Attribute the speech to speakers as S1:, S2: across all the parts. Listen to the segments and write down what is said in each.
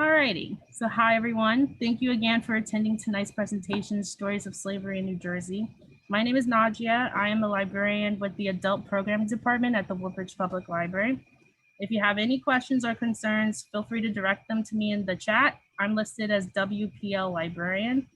S1: Alrighty, so hi everyone. Thank you again for attending tonight's presentation, Stories of Slavery in New Jersey. My name is Nadia. I am a librarian with the Adult Program Department at the Woodbridge Public Library. If you have any questions or concerns, feel free to direct them to me in the chat. I'm listed as WPL librarian.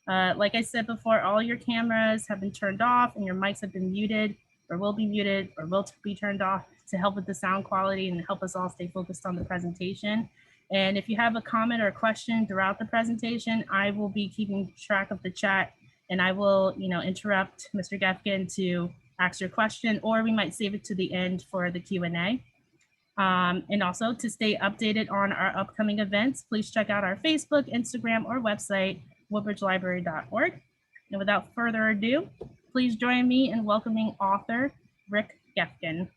S1: Like I said before, all your cameras have been turned off and your mics have been muted or will be turned off to help with the sound quality and help us all stay focused on the presentation. And if you have a comment or a question throughout the presentation, I will be keeping track of the chat and I will, interrupt Mr. Geffken to ask your question, or we might save it to the end for the Q&A. And also to stay updated on our upcoming events, please check out our Facebook, Instagram, or website, woodbridgelibrary.org. And without further ado, please join me in welcoming author Rick Geffken.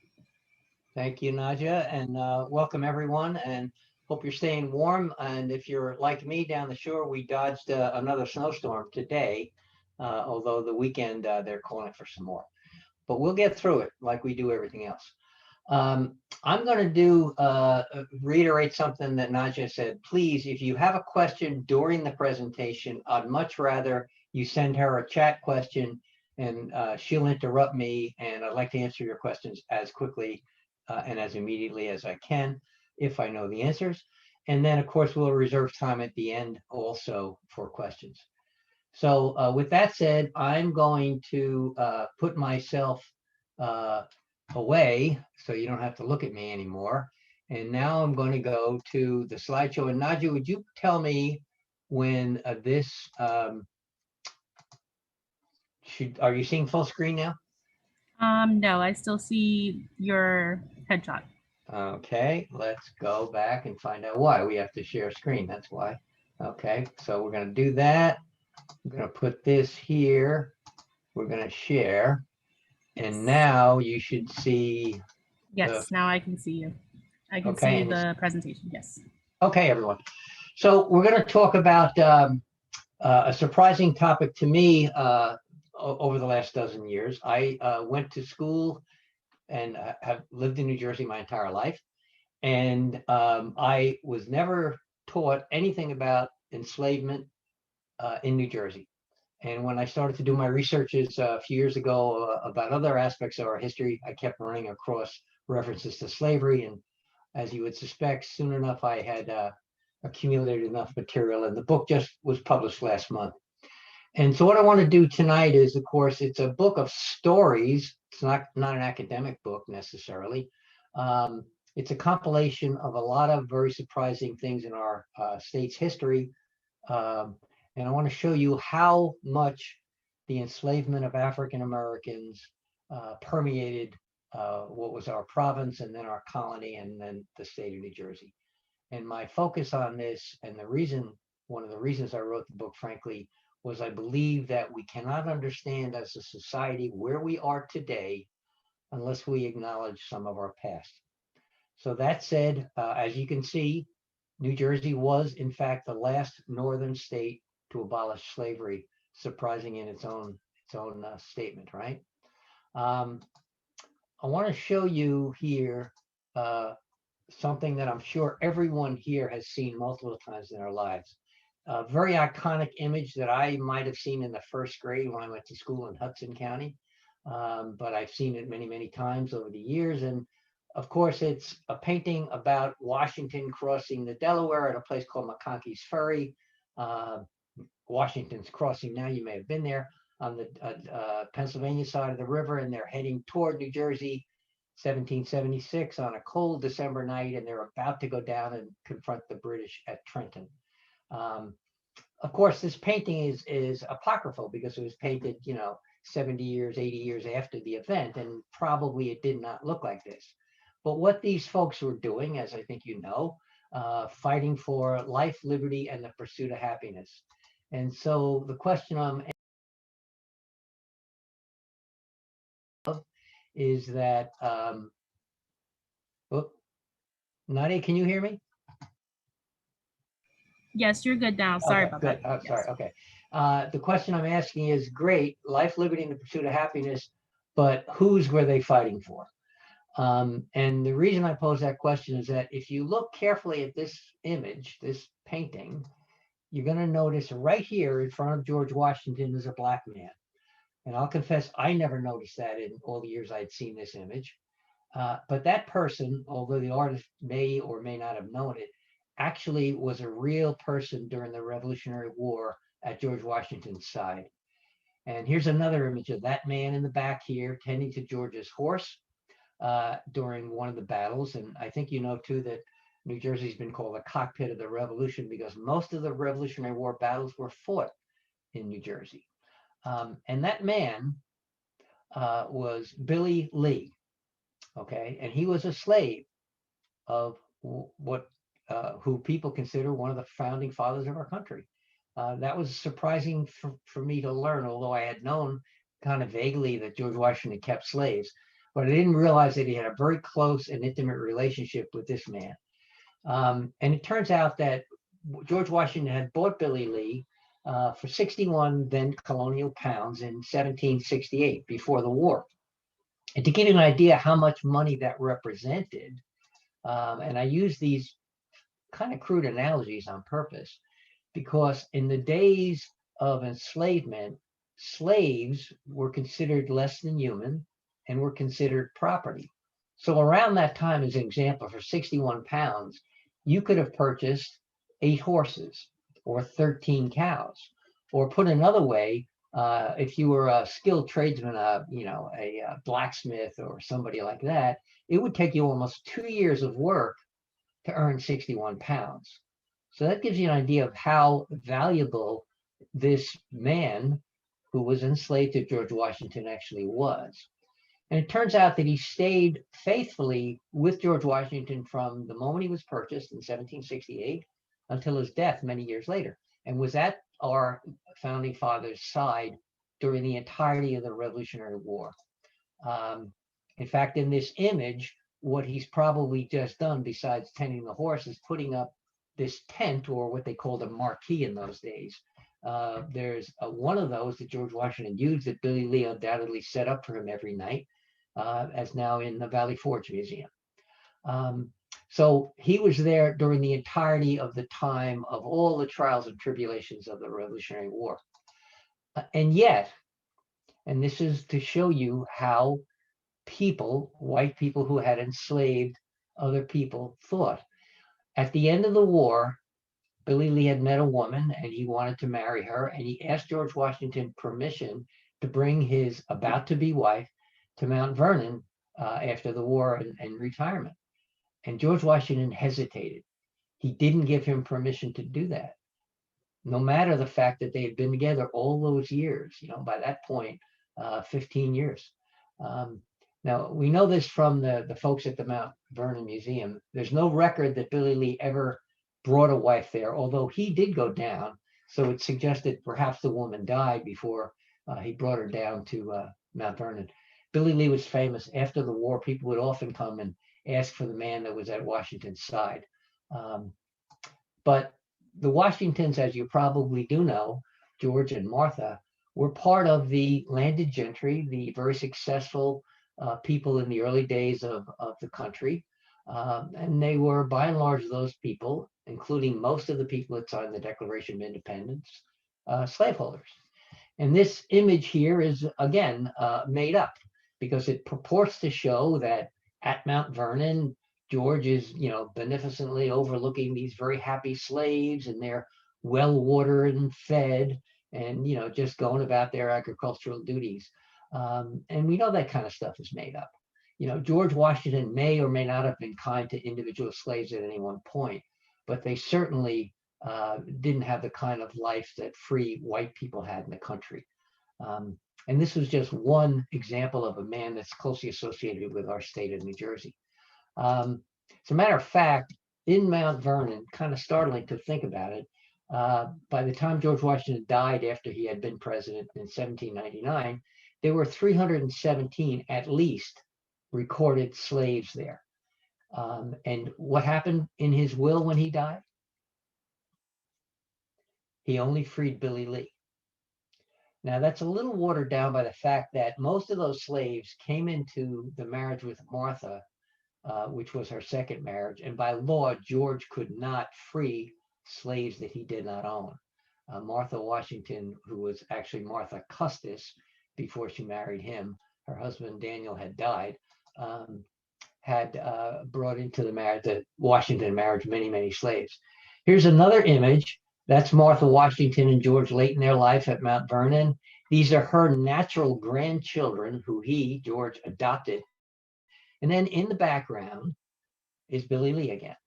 S2: Thank you, Nadia, and welcome everyone, and hope you're staying warm. And if you're like me down the shore, we dodged another snowstorm today, although the weekend they're calling for some more. But we'll get through it like we do everything else. I'm going to reiterate something that Nadia said. Please, if you have a question during the presentation, I'd much rather you send her a chat question and she'll interrupt me, and I'd like to answer your questions as quickly and as immediately as I can if I know the answers. And then, of course, we'll reserve time at the end also for questions. So with that said, I'm going to put myself away so you don't have to look at me anymore. And now I'm going to go to the slideshow. And Nadia, would you tell me when this are you seeing full screen now?
S1: No, I still see your headshot.
S2: Okay, let's go back and find out why we have to share screen. That's why. Okay, so we're going to do that. I'm going to put this here. We're going to share. And now you should see.
S1: Yes, now I can see you. I can see the presentation, yes.
S2: Okay, everyone. So we're going to talk about a surprising topic to me over the last dozen years. I went to school and have lived in New Jersey my entire life. And I was never taught anything about enslavement in New Jersey. And when I started to do my researches a few years ago about other aspects of our history, I kept running across references to slavery. And as you would suspect, soon enough, I had accumulated enough material, and the book just was published last month. And so what I want to do tonight is, of course, it's a book of stories. It's not an academic book necessarily. It's a compilation of a lot of very surprising things in our state's history. And I want to show you how much the enslavement of African Americans permeated what was our province and then our colony and then the state of New Jersey. And my focus on this, and one of the reasons I wrote the book, frankly, was I believe that we cannot understand as a society where we are today unless we acknowledge some of our past. So that said, as you can see, New Jersey was, in fact, the last northern state to abolish slavery, surprising in its own statement, right? I want to show you here something that I'm sure everyone here has seen multiple times in their lives. A very iconic image that I might have seen in the first grade when I went to school in Hudson County, but I've seen it many, many times over the years. And of course, it's a painting about Washington crossing the Delaware at a place called McConkey's Ferry. Washington's crossing now, you may have been there, on the Pennsylvania side of the river, and they're heading toward New Jersey, 1776 on a cold December night, and they're about to go down and confront the British at Trenton. Of course, this painting is apocryphal because it was painted, 70 years, 80 years after the event, and probably it did not look like this. But what these folks were doing, as I think you know, fighting for life, liberty, and the pursuit of happiness. And so the question is that, Nadia, can you hear me?
S1: Yes, you're good now. Sorry about that.
S2: Yes. Sorry, okay. The question I'm asking is, great, life, liberty, and the pursuit of happiness, but whose were they fighting for? And the reason I pose that question is that if you look carefully at this image, this painting, you're going to notice right here in front of George Washington is a black man. And I'll confess, I never noticed that in all the years I'd seen this image. But that person, although the artist may or may not have known it, actually was a real person during the Revolutionary War at George Washington's side. And here's another image of that man in the back here tending to George's horse during one of the battles. And I think you know too that New Jersey's been called the cockpit of the Revolution because most of the Revolutionary War battles were fought in New Jersey. And that man was Billy Lee, okay? And he was a slave of who people consider one of the founding fathers of our country. That was surprising for me to learn, although I had known kind of vaguely that George Washington kept slaves, but I didn't realize that he had a very close and intimate relationship with this man. And it turns out that George Washington had bought Billy Lee for 61 then colonial pounds in 1768 before the war. And to give you an idea how much money that represented, and I use these kind of crude analogies on purpose, because in the days of enslavement, slaves were considered less than human and were considered property. So around that time, as an example, for 61 pounds, you could have purchased 8 horses or 13 cows. Or put another way, if you were a skilled tradesman, a blacksmith or somebody like that, it would take you almost 2 years of work to earn 61 pounds. So that gives you an idea of how valuable this man who was enslaved to George Washington actually was. And it turns out that he stayed faithfully with George Washington from the moment he was purchased in 1768 until his death many years later, and was at our founding fathers' side during the entirety of the Revolutionary War. In fact, in this image, what he's probably just done, besides tending the horse, is putting up this tent, or what they called a marquee in those days. There's one of those that George Washington used that Billy Lee undoubtedly set up for him every night, as now in the Valley Forge Museum. So he was there during the entirety of the time of all the trials and tribulations of the Revolutionary War. And yet, and this is to show you how people, white people who had enslaved other people, thought. At the end of the war, Billy Lee had met a woman and he wanted to marry her, and he asked George Washington permission to bring his about-to-be wife to Mount Vernon after the war and retirement. And George Washington hesitated. He didn't give him permission to do that, no matter the fact that they had been together all those years, by that point, 15 years. Now, we know this from the folks at the Mount Vernon Museum. There's no record that Billy Lee ever brought a wife there, although he did go down. So it suggested perhaps the woman died before he brought her down to Mount Vernon. Billy Lee was famous. After the war, people would often come and ask for the man that was at Washington's side. But the Washingtons, as you probably do know, George and Martha, were part of the landed gentry, the very successful people in the early days of the country. And they were, by and large, those people, including most of the people that signed the Declaration of Independence, slaveholders. And this image here is, again, made up because it purports to show that at Mount Vernon, George is, beneficently overlooking these very happy slaves, and they're well watered and fed and, just going about their agricultural duties. And we know that kind of stuff is made up. George Washington may or may not have been kind to individual slaves at any one point, but they certainly didn't have the kind of life that free white people had in the country. And this was just one example of a man that's closely associated with our state of New Jersey. As a matter of fact, in Mount Vernon, kind of startling to think about it, by the time George Washington died after he had been president in 1799, there were 317 at least recorded slaves there. And what happened in his will when he died? He only freed Billy Lee. Now, that's a little watered down by the fact that most of those slaves came into the marriage with Martha, which was her second marriage. And by law, George could not free slaves that he did not own. Martha Washington, who was actually Martha Custis before she married him, her husband Daniel had died, had brought into the Washington marriage many, many slaves. Here's another image. That's Martha Washington and George late in their life at Mount Vernon. These are her natural grandchildren who he, George, adopted. And then in the background is Billy Lee again.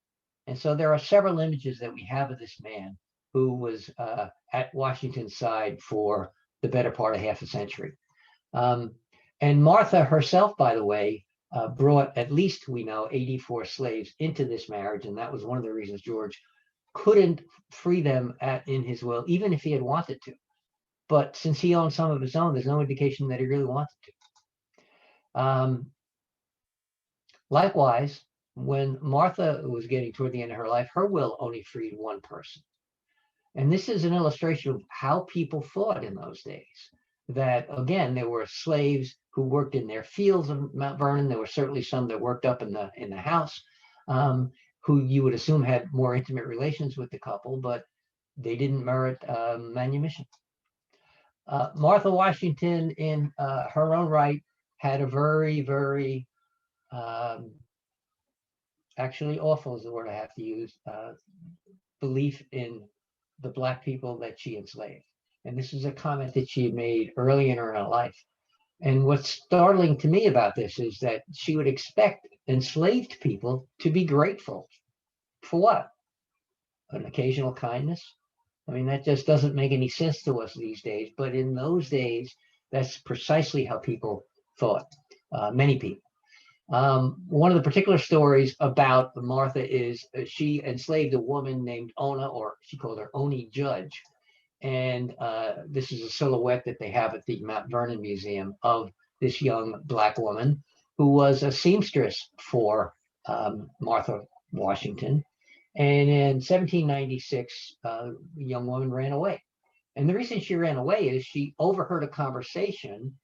S2: And so there are several images that we have of this man who was at Washington's side for the better part of half a century. And Martha herself, by the way, brought, at least we know, 84 slaves into this marriage. And that was one of the reasons George couldn't free them in his will, even if he had wanted to. But since he owned some of his own, there's no indication that he really wanted to. Likewise, when Martha was getting toward the end of her life, her will only freed one person. And this is an illustration of how people thought in those days. That, again, there were slaves who worked in their fields of Mount Vernon. There were certainly some that worked up in the house, who you would assume had more intimate relations with the couple, but they didn't merit manumission. Martha Washington, in her own right, had a very, very, actually awful is the word I have to use, belief in the Black people that she enslaved. And this is a comment that she had made early in her life. And what's startling to me about this is that she would expect enslaved people to be grateful. For what? An occasional kindness? I mean, that just doesn't make any sense to us these days. But in those days, that's precisely how people thought, many people. One of the particular stories about Martha is she enslaved a woman named Ona, or she called her Oni Judge. And this is a silhouette that they have at the Mount Vernon Museum of this young Black woman who was a seamstress for Martha Washington. And in 1796, the young woman ran away. And the reason she ran away is she overheard a conversation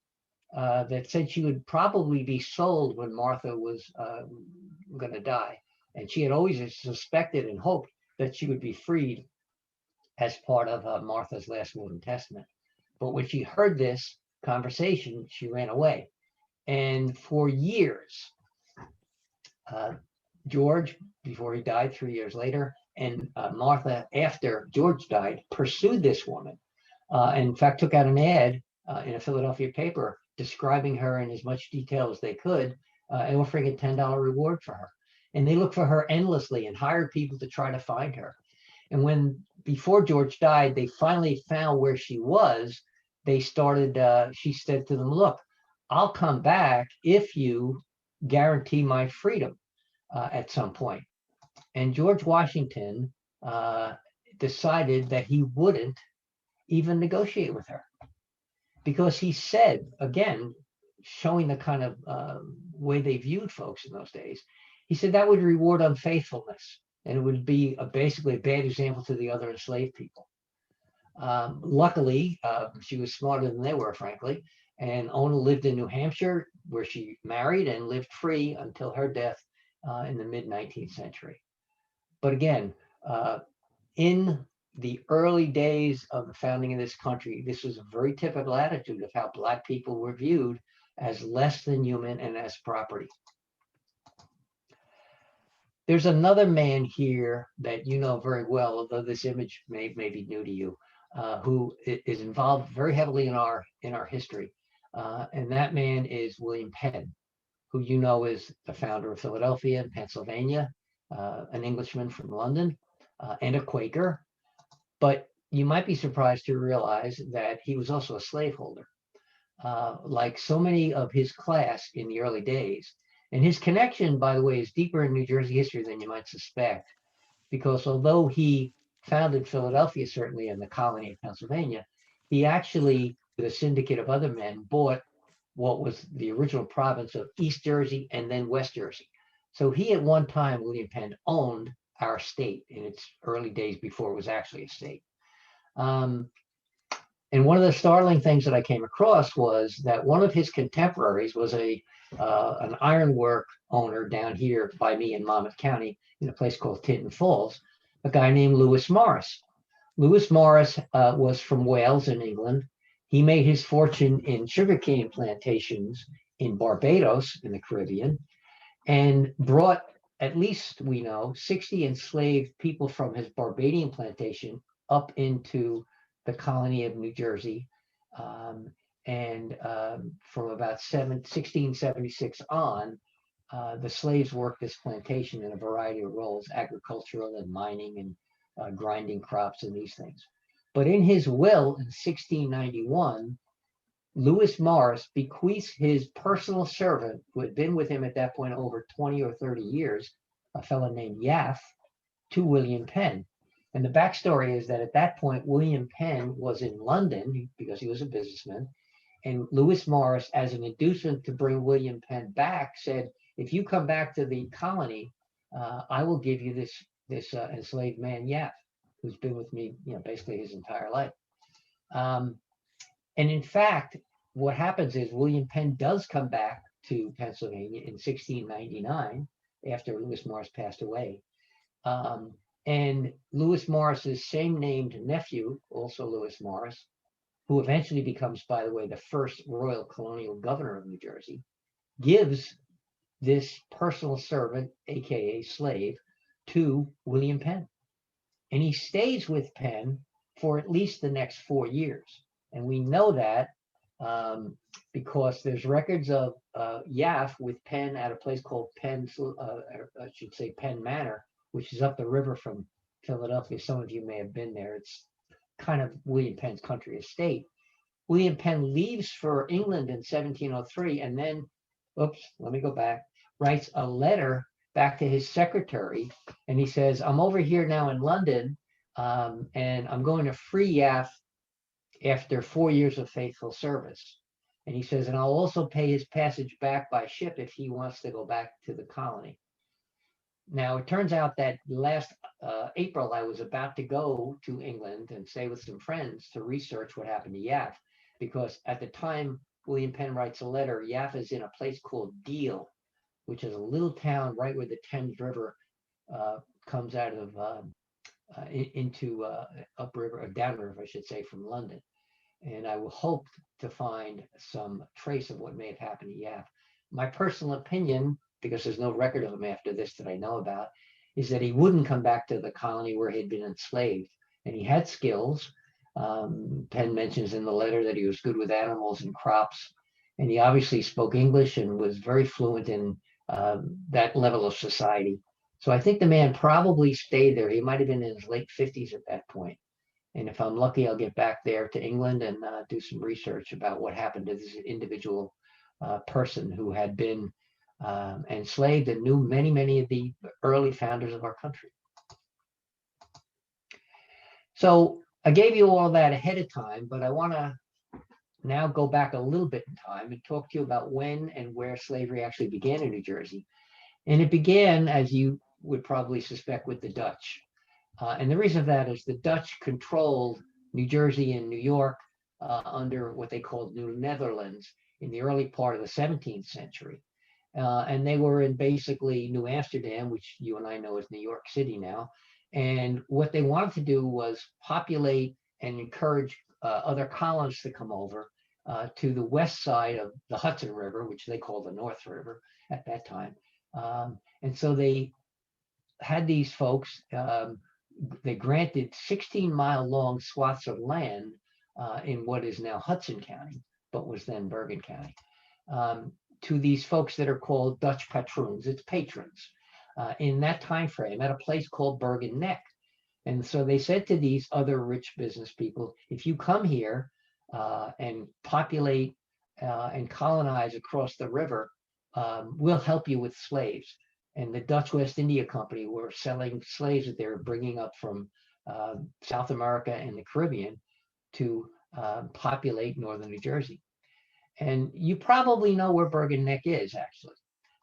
S2: that said she would probably be sold when Martha was going to die. And she had always suspected and hoped that she would be freed as part of Martha's last will and testament. But when she heard this conversation, she ran away. And for years, George, before he died 3 years later, and Martha, after George died, pursued this woman. And in fact, took out an ad in a Philadelphia paper describing her in as much detail as they could, and offering a $10 reward for her. And they looked for her endlessly and hired people to try to find her. And before George died, they finally found where she was. They started, she said to them, look, I'll come back if you guarantee my freedom at some point. And George Washington decided that he wouldn't even negotiate with her, because he said, again, showing the kind of way they viewed folks in those days, he said that would reward unfaithfulness. And it would be basically a bad example to the other enslaved people. Luckily, she was smarter than they were, frankly. And Ona lived in New Hampshire, where she married and lived free until her death in the mid-19th century. But again, in the early days of the founding of this country, this was a very typical attitude of how Black people were viewed as less than human and as property. There's another man here that you know very well, although this image may be new to you, who is involved very heavily in our history. And that man is William Penn, who you know is the founder of Philadelphia and Pennsylvania, an Englishman from London, and a Quaker. But you might be surprised to realize that he was also a slaveholder, like so many of his class in the early days. And his connection, by the way, is deeper in New Jersey history than you might suspect, because although he founded Philadelphia, certainly in the colony of Pennsylvania, he actually, with a syndicate of other men, bought what was the original province of East Jersey and then West Jersey. So he, at one time, William Penn, owned our state in its early days before it was actually a state. And one of the startling things that I came across was that one of his contemporaries was an ironwork owner down here by me in Monmouth County in a place called Tinton Falls, a guy named Lewis Morris. Lewis Morris was from Wales in England. He made his fortune in sugarcane plantations in Barbados in the Caribbean and brought, at least we know, 60 enslaved people from his Barbadian plantation up into the colony of New Jersey. And from about 1676 on, the slaves worked this plantation in a variety of roles, agricultural and mining and grinding crops and these things. But in his will in 1691, Lewis Morris bequeaths his personal servant, who had been with him at that point over 20 or 30 years, a fellow named Yaff, to William Penn. And the backstory is that at that point, William Penn was in London because he was a businessman. And Lewis Morris, as an inducement to bring William Penn back, said, if you come back to the colony, I will give you this enslaved man, Yaff, who's been with me, basically his entire life. And in fact, what happens is William Penn does come back to Pennsylvania in 1699 after Lewis Morris passed away. And Lewis Morris's same named nephew, also Lewis Morris, who eventually becomes, by the way, the first royal colonial governor of New Jersey, gives this personal servant, aka slave, to William Penn. And he stays with Penn for at least the next 4 years. And we know that because there's records of Yaff with Penn at a place called Penn Manor, which is up the river from Philadelphia. Some of you may have been there. It's kind of William Penn's country estate. William Penn leaves for England in 1703 and then, writes a letter back to his secretary. And he says, I'm over here now in London and I'm going to free Yaff after 4 years of faithful service. And he says, and I'll also pay his passage back by ship if he wants to go back to the colony. Now, it turns out that last April, I was about to go to England and stay with some friends to research what happened to Yaff, because at the time William Penn writes a letter, Yaff is in a place called Deal, which is a little town right where the Thames River comes out of into upriver or downriver, I should say, from London. And I will hope to find some trace of what may have happened to Yaff. My personal opinion, because there's no record of him after this that I know about, is that he wouldn't come back to the colony where he'd been enslaved. And he had skills. Penn mentions in the letter that he was good with animals and crops. And he obviously spoke English and was very fluent in that level of society. So I think the man probably stayed there. He might have been in his late 50s at that point. And if I'm lucky, I'll get back there to England and do some research about what happened to this individual person who had been enslaved and knew many, many of the early founders of our country. So I gave you all that ahead of time, but I want to now go back a little bit in time and talk to you about when and where slavery actually began in New Jersey. And it began, as you would probably suspect, with the Dutch. And the reason for that is the Dutch controlled New Jersey and New York under what they called New Netherlands in the early part of the 17th century. And they were in basically New Amsterdam, which you and I know is New York City now. And what they wanted to do was populate and encourage other colonists to come over to the west side of the Hudson River, which they called the North River at that time. And so they had these folks, they granted 16-mile long swaths of land in what is now Hudson County, but was then Bergen County, to these folks that are called Dutch patroons, it's patrons, in that time frame at a place called Bergen Neck. And so they said to these other rich business people, if you come here and populate and colonize across the river, we'll help you with slaves. And the Dutch West India Company were selling slaves that they were bringing up from South America and the Caribbean to populate northern New Jersey. And you probably know where Bergen Neck is, actually.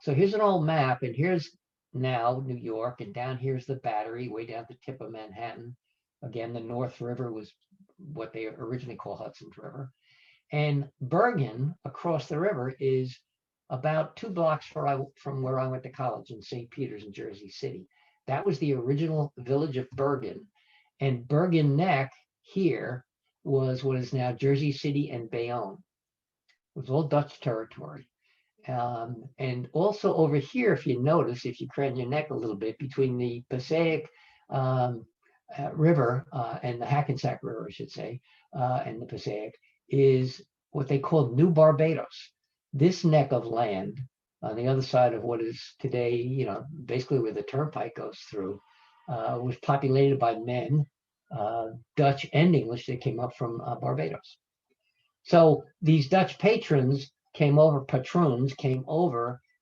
S2: So here's an old map, and here's now New York, and down here's the Battery, way down the tip of Manhattan. Again, the North River was what they originally call Hudson's River. And Bergen, across the river, is about 2 blocks from where I went to college in St. Peter's in Jersey City. That was the original village of Bergen. And Bergen Neck here was what is now Jersey City and Bayonne. It was all Dutch territory. And also over here, if you notice, if you cran your neck a little bit, between the Passaic River and the Hackensack River, I should say, and the Passaic, is what they call New Barbados. This neck of land on the other side of what is today, basically where the turnpike goes through, was populated by men, Dutch and English, that came up from Barbados. So these Dutch patrons came over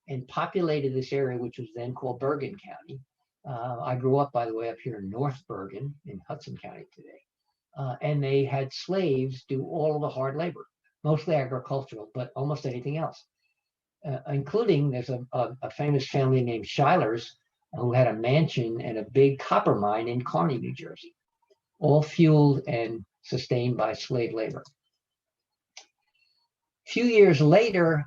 S2: and populated this area, which was then called Bergen County. I grew up, by the way, up here in North Bergen in Hudson County today. And they had slaves do all of the hard labor, mostly agricultural, but almost anything else, including there's a famous family named Schuyler's who had a mansion and a big copper mine in Kearney, New Jersey, all fueled and sustained by slave labor. A few years later,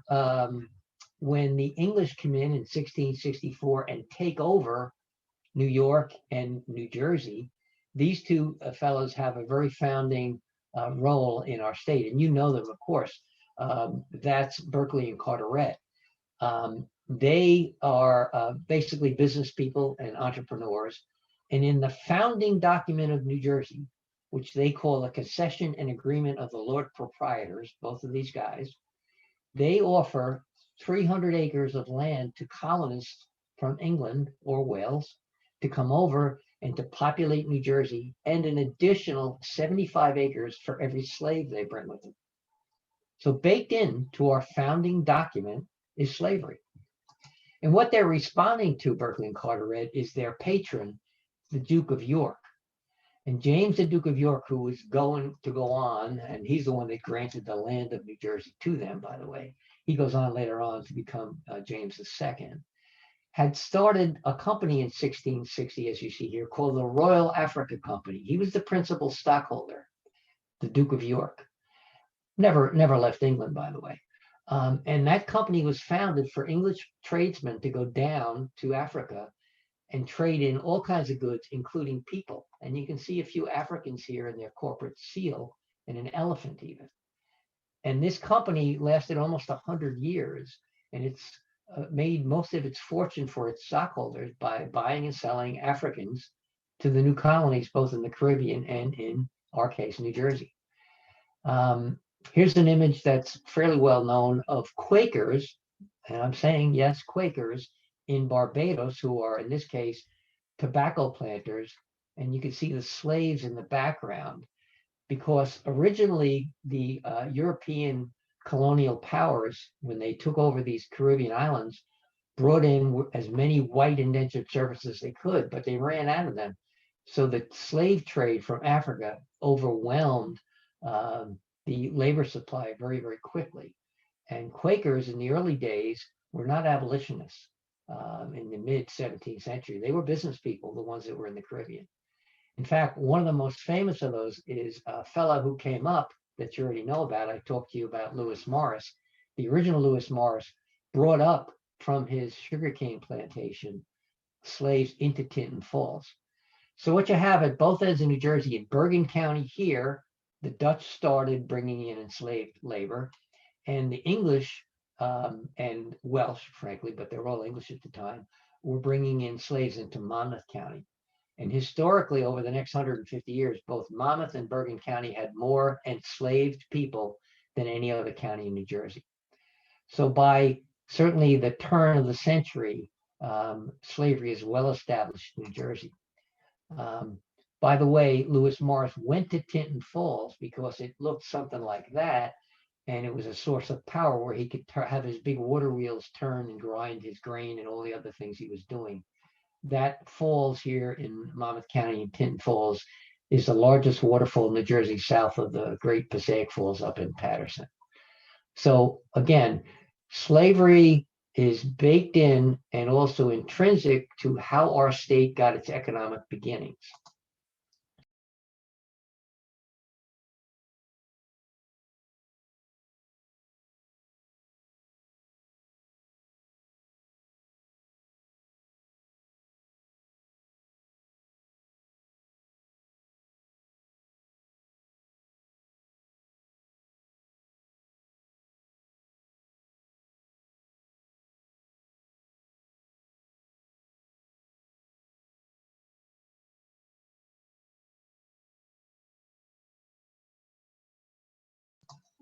S2: when the English come in 1664 and take over New York and New Jersey, these two fellows have a very founding role in our state. And you know them, of course. That's Berkeley and Carteret. They are basically business people and entrepreneurs. And in the founding document of New Jersey, which they call the Concession and Agreement of the Lord Proprietors, both of these guys, they offer 300 acres of land to colonists from England or Wales to come over and to populate New Jersey, and an additional 75 acres for every slave they bring with them. So baked into our founding document is slavery. And what they're responding to, Berkeley and Carteret, is their patron, the Duke of York. And James, the Duke of York, who was going to go on, and he's the one that granted the land of New Jersey to them, by the way. He goes on later on to become James II, had started a company in 1660, as you see here, called the Royal Africa Company. He was the principal stockholder, the Duke of York. Never left England, by the way. And that company was founded for English tradesmen to go down to Africa and trade in all kinds of goods, including people. And you can see a few Africans here in their corporate seal and an elephant even. And this company lasted almost 100 years, and it's made most of its fortune for its stockholders by buying and selling Africans to the new colonies, both in the Caribbean and, in our case, New Jersey. Here's an image that's fairly well known of Quakers, and I'm saying, yes, Quakers in Barbados, who are, in this case, tobacco planters. And you can see the slaves in the background, because originally the European colonial powers, when they took over these Caribbean islands, brought in as many white indentured servants as they could, but they ran out of them. So the slave trade from Africa overwhelmed the labor supply very, very quickly. And Quakers in the early days were not abolitionists in the mid 17th century. They were business people, the ones that were in the Caribbean. In fact, one of the most famous of those is a fellow who came up that you already know about. I talked to you about Lewis Morris. The original Lewis Morris brought up from his sugarcane plantation slaves into Tinton Falls. So what you have at both ends of New Jersey, in Bergen County here, the Dutch started bringing in enslaved labor, and the English and Welsh, frankly, but they were all English at the time, were bringing in slaves into Monmouth County. And historically, over the next 150 years, both Monmouth and Bergen County had more enslaved people than any other county in New Jersey. So by certainly the turn of the century, slavery is well established in New Jersey. By the way, Lewis Morris went to Tinton Falls because it looked something like that, and it was a source of power where he could have his big water wheels turn and grind his grain and all the other things he was doing. That falls here in Monmouth County in Tinton Falls is the largest waterfall in New Jersey, south of the Great Passaic Falls up in Paterson. So again, slavery is baked in and also intrinsic to how our state got its economic beginnings.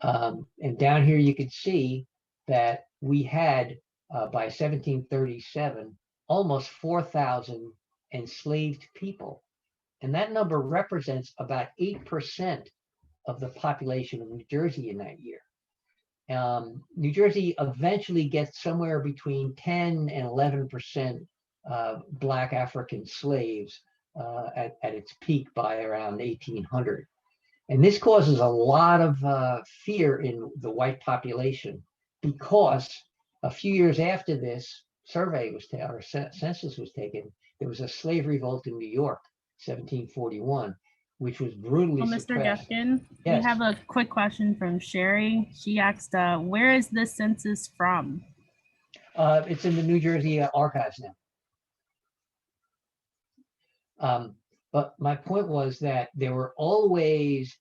S2: And down here you can see that we had, by 1737, almost 4,000 enslaved people. And that number represents about 8% of the population of New Jersey in that year. New Jersey eventually gets somewhere between 10 and 11% Black African slaves at its peak by around 1800. And this causes a lot of fear in the white population, because a few years after this survey was taken, or census was taken, there was a slave revolt in New York, 1741, which was brutally
S1: Mr.
S2: suppressed.
S1: Geffken,
S2: Yes.
S1: we have a quick question from Sherry. She asked, where is this census from?
S2: It's in the New Jersey archives now. But my point was that there were always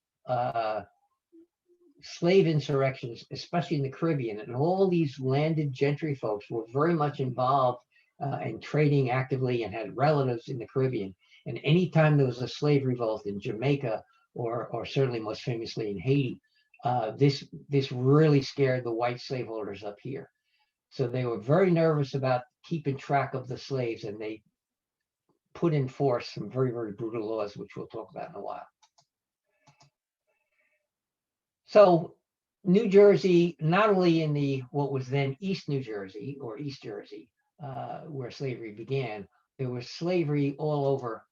S2: slave insurrections, especially in the Caribbean, and all these landed gentry folks were very much involved in trading actively and had relatives in the Caribbean. And anytime there was a slave revolt in Jamaica, or certainly most famously in Haiti, this really scared the white slaveholders up here. So they were very nervous about keeping track of the slaves, and they put in force some very, very brutal laws, which we'll talk about in a while. So New Jersey, not only in the what was then East New Jersey or East Jersey, where slavery began, there was slavery all over,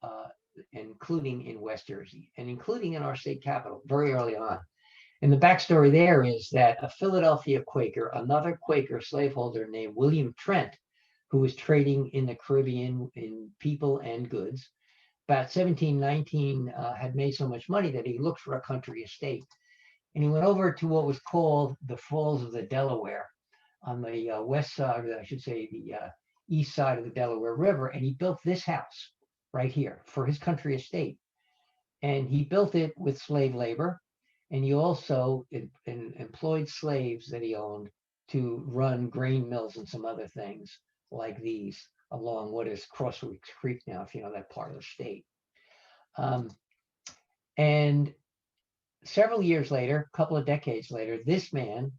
S2: including in West Jersey and including in our state capital very early on. And the backstory there is that a Philadelphia Quaker, another Quaker slaveholder named William Trent, who was trading in the Caribbean in people and goods, about 1719 had made so much money that he looked for a country estate. And he went over to what was called the Falls of the Delaware on the west side, or I should say the east side of the Delaware River, and he built this house right here for his country estate. And he built it with slave labor, and he also employed slaves that he owned to run grain mills and some other things like these along what is Crossroads Creek now, if you know that part of the state. And several years later, a couple of decades later, this man,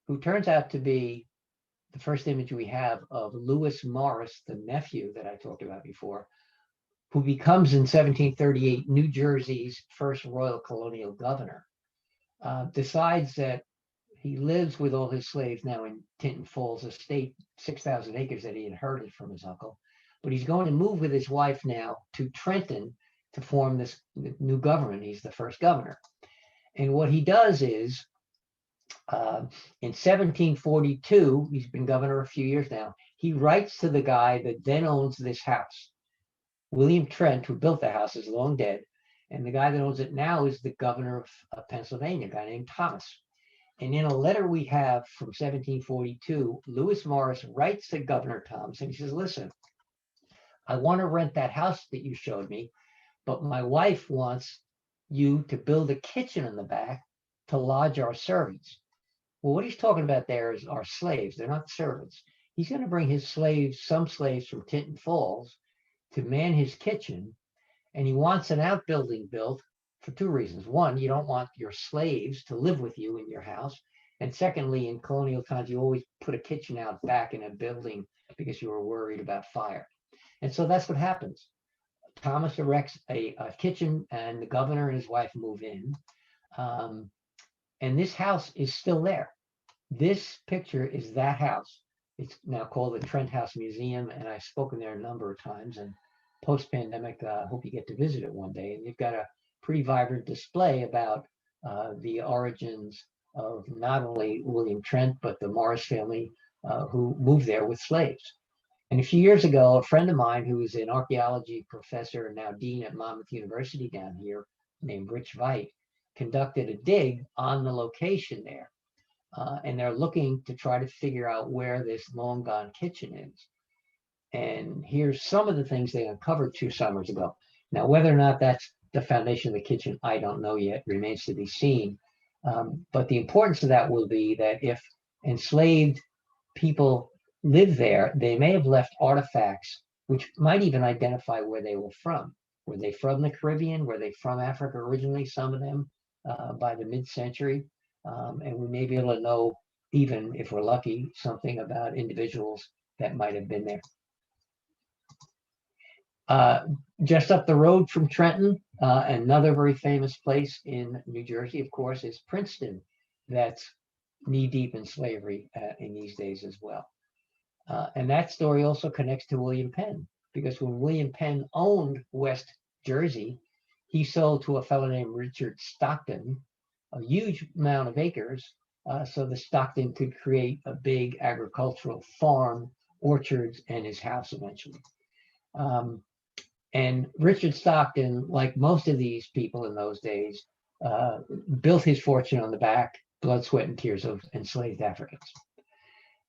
S2: who turns out to be the first image we have of Lewis Morris, the nephew that I talked about before, who becomes in 1738 New Jersey's first royal colonial governor, decides that he lives with all his slaves now in Tinton Falls estate, 6,000 acres that he inherited from his uncle. But he's going to move with his wife now to Trenton to form this new government. He's the first governor. And what he does is, in 1742, he's been governor a few years now, he writes to the guy that then owns this house. William Trent, who built the house, is long dead. And the guy that owns it now is the governor of Pennsylvania, a guy named Thomas. And in a letter we have from 1742, Lewis Morris writes to Governor Thomas, and he says, listen, I want to rent that house that you showed me, but my wife wants you to build a kitchen in the back to lodge our servants. Well, what he's talking about there is our slaves. They're not servants. He's going to bring his slaves, some slaves from Tinton Falls, to man his kitchen. And he wants an outbuilding built for two reasons. One, you don't want your slaves to live with you in your house. And secondly, in colonial times, you always put a kitchen out back in a building because you were worried about fire. And so that's what happens. Thomas erects a kitchen, and the governor and his wife move in. And this house is still there. This picture is that house. It's now called the Trent House Museum, and I've spoken there a number of times. And post-pandemic, I hope you get to visit it one day. And you've got a pretty vibrant display about the origins of not only William Trent, but the Morris family who moved there with slaves. And a few years ago, a friend of mine who is an archaeology professor and now dean at Monmouth University down here, named Rich Veit, conducted a dig on the location there. And they're looking to try to figure out where this long gone kitchen is. And here's some of the things they uncovered 2 summers ago. Now, whether or not that's the foundation of the kitchen, I don't know yet, remains to be seen. But the importance of that will be that if enslaved people live there, they may have left artifacts which might even identify where they were from. Were they from the Caribbean? Were they from Africa originally? Some of them by the mid-century. And we may be able to know, even if we're lucky, something about individuals that might have been there. Just up the road from Trenton, another very famous place in New Jersey, of course, is Princeton. That's knee deep in slavery in these days as well. And that story also connects to William Penn, because when William Penn owned West Jersey, he sold to a fellow named Richard Stockton a huge amount of acres, so the Stockton could create a big agricultural farm, orchards, and his house eventually. And Richard Stockton, like most of these people in those days, built his fortune on the back, blood, sweat, and tears of enslaved Africans.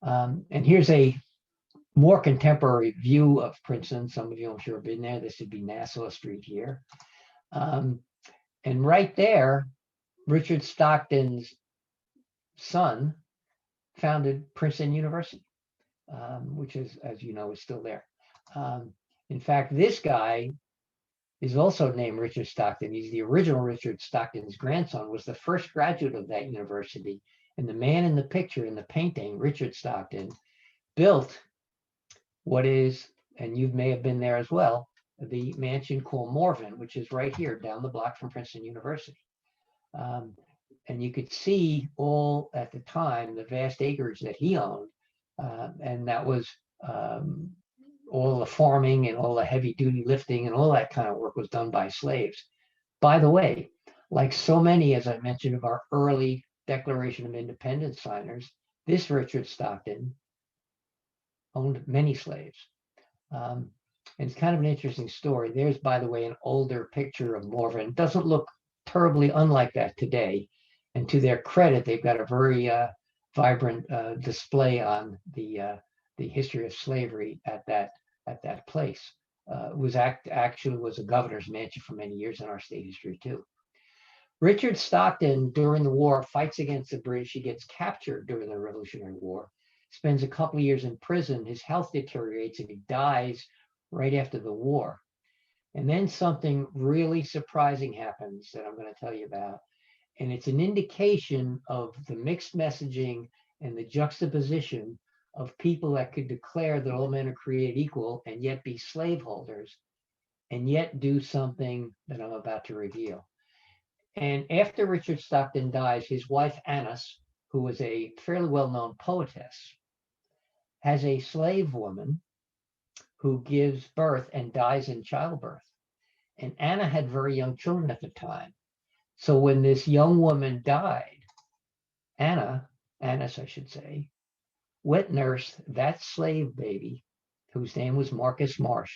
S2: And here's a more contemporary view of Princeton. Some of you, I'm sure, have been there. This would be Nassau Street here. And right there, Richard Stockton's son founded Princeton University, which is, as you know, is still there. In fact, this guy is also named Richard Stockton. He's the original Richard Stockton's grandson, was the first graduate of that university. And the man in the picture, in the painting, Richard Stockton, built what is, and you may have been there as well, the mansion called Morven, which is right here down the block from Princeton University. And you could see all, at the time, the vast acreage that he owned. And that was all the farming and all the heavy duty lifting and all that kind of work was done by slaves. By the way, like so many, as I mentioned, of our early Declaration of Independence signers, this Richard Stockton owned many slaves. And it's kind of an interesting story. There's, by the way, an older picture of Morven. It doesn't look terribly unlike that today. And to their credit, they've got a very vibrant display on the history of slavery at that place. It was actually was a governor's mansion for many years in our state history too. Richard Stockton, during the war, fights against the British. He gets captured during the Revolutionary War, spends a couple of years in prison. His health deteriorates and he dies right after the war. And then something really surprising happens that I'm going to tell you about. And it's an indication of the mixed messaging and the juxtaposition of people that could declare that all men are created equal and yet be slaveholders and yet do something that I'm about to reveal. And after Richard Stockton dies, his wife Annis, who was a fairly well-known poetess, has a slave woman who gives birth and dies in childbirth. And Anna had very young children at the time. So when this young woman died, Annis, I should say, wet nursed that slave baby, whose name was Marcus Marsh,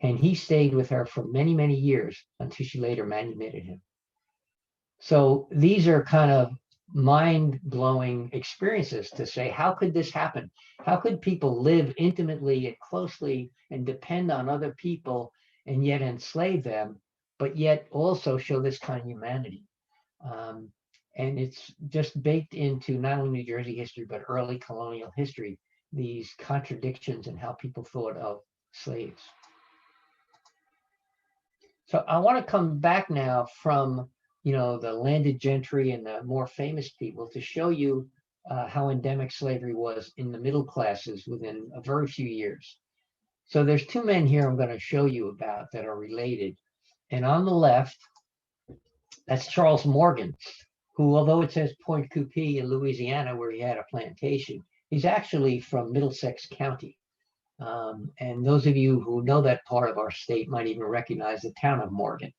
S2: and he stayed with her for many, many years until she later manumitted him. So these are kind of mind-blowing experiences to say, how could this happen? How could people live intimately and closely and depend on other people and yet enslave them, but yet also show this kind of humanity? And it's just baked into not only New Jersey history, but early colonial history, these contradictions in how people thought of slaves. So I want to come back now from, you know, the landed gentry and the more famous people to show you how endemic slavery was in the middle classes within a very few years. So there's two men here I'm going to show you about that are related. And on the left, that's Charles Morgan, who, although it says Point Coupee in Louisiana, where he had a plantation, he's actually from Middlesex County. And those of you who know that part of our state might even recognize the town of Morgan,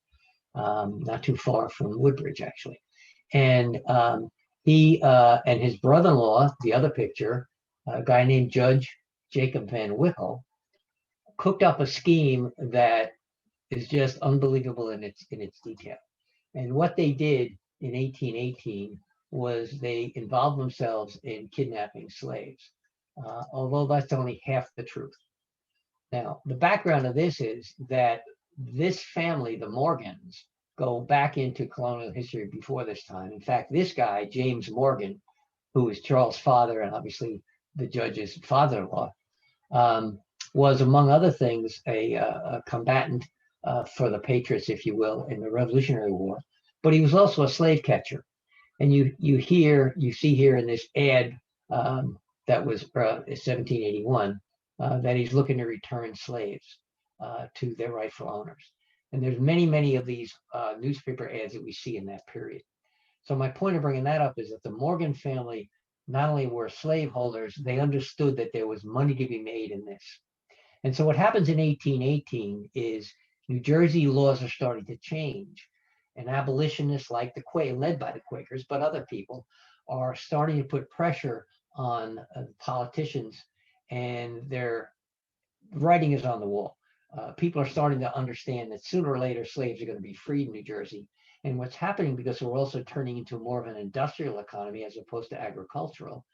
S2: not too far from Woodbridge, actually. And he and his brother-in-law, the other picture, a guy named Judge Jacob Van Wickle, cooked up a scheme that is just unbelievable in its detail. And what they did in 1818 was they involved themselves in kidnapping slaves, although that's only half the truth. Now, the background of this is that this family, the Morgans, go back into colonial history before this time. In fact, this guy, James Morgan, who is Charles' father and obviously the judge's father-in-law, was, among other things, a combatant for the Patriots, if you will, in the Revolutionary War. But he was also a slave catcher. And you see here in this ad that was 1781 that he's looking to return slaves to their rightful owners. And there's many of these newspaper ads that we see in that period. So my point of bringing that up is that the Morgan family not only were slaveholders, they understood that there was money to be made in this. And so what happens in 1818 is New Jersey laws are starting to change. And abolitionists like the Quakers, led by the Quakers, but other people, are starting to put pressure on politicians, and their writing is on the wall. People are starting to understand that sooner or later slaves are going to be freed in New Jersey. And what's happening, because we're also turning into more of an industrial economy as opposed to agricultural,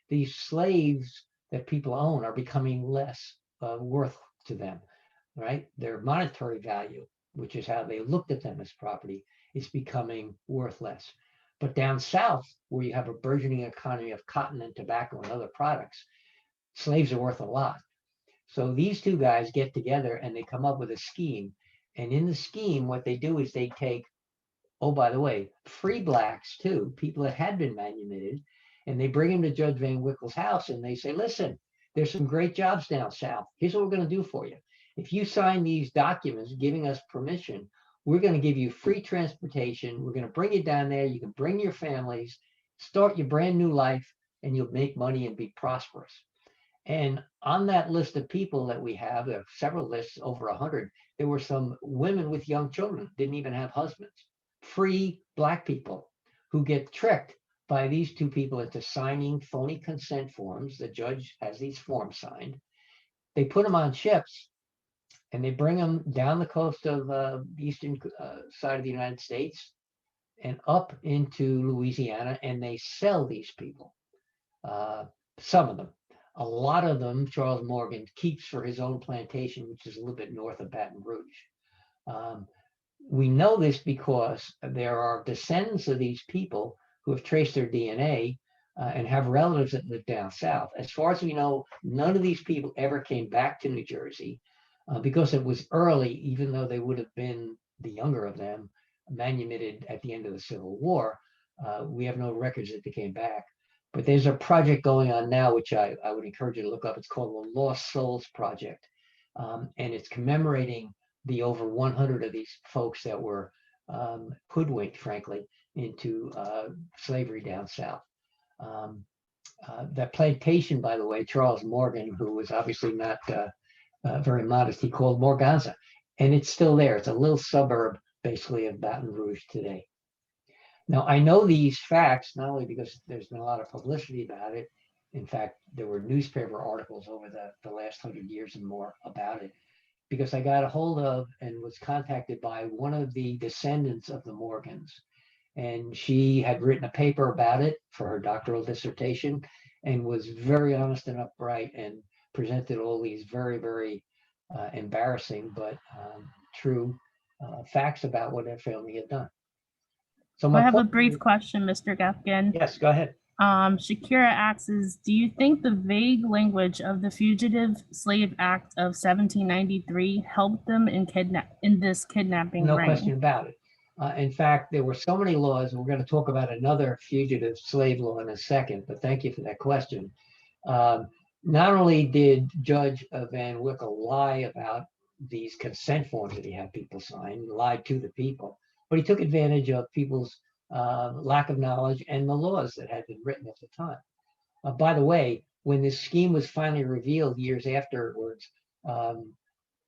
S2: these slaves that people own are becoming less worth to them, right? Their monetary value, which is how they looked at them as property, is becoming worth less. But down south, where you have a burgeoning economy of cotton and tobacco and other products, slaves are worth a lot. So these two guys get together and they come up with a scheme. And in the scheme, what they do is they take, oh, by the way, free blacks too, people that had been manumitted, and they bring them to Judge Van Wickle's house and they say, listen, there's some great jobs down south. Here's what we're going to do for you. If you sign these documents giving us permission, we're going to give you free transportation. We're going to bring you down there. You can bring your families, start your brand new life, and you'll make money and be prosperous. And on that list of people that we have, there are several lists, over 100, there were some women with young children, didn't even have husbands, free black people who get tricked by these two people into signing phony consent forms. The judge has these forms signed. They put them on ships and they bring them down the coast of the eastern side of the United States and up into Louisiana, and they sell these people, some of them. A lot of them, Charles Morgan keeps for his own plantation, which is a little bit north of Baton Rouge. We know this because there are descendants of these people who have traced their DNA and have relatives that live down south. As far as we know, none of these people ever came back to New Jersey because it was early, even though they would have been, the younger of them, manumitted at the end of the Civil War. We have no records that they came back. But there's a project going on now, which I would encourage you to look up. It's called the Lost Souls Project. And it's commemorating the over 100 of these folks that were hoodwinked, frankly, into slavery down south. That plantation, by the way, Charles Morgan, who was obviously not very modest, he called Morganza. And it's still there. It's a little suburb, basically, of Baton Rouge today. Now, I know these facts, not only because there's been a lot of publicity about it. In fact, there were newspaper articles over the last 100 years and more about it, because I got a hold of and was contacted by one of the descendants of the Morgans. And she had written a paper about it for her doctoral dissertation and was very honest and upright and presented all these very embarrassing but true facts about what their family had done. So
S1: I have a brief question, Mr. Geffken.
S2: Yes, go ahead.
S1: Shakira asks, do you think the vague language of the Fugitive Slave Act of 1793 helped them in this kidnapping
S2: No
S1: ring?
S2: question about it. In fact, there were so many laws, and we're going to talk about another fugitive slave law in a second, but thank you for that question. Not only did Judge Van Wickle lie about these consent forms that he had people sign, lied to the people, but he took advantage of people's lack of knowledge and the laws that had been written at the time. By the way, when this scheme was finally revealed years afterwards,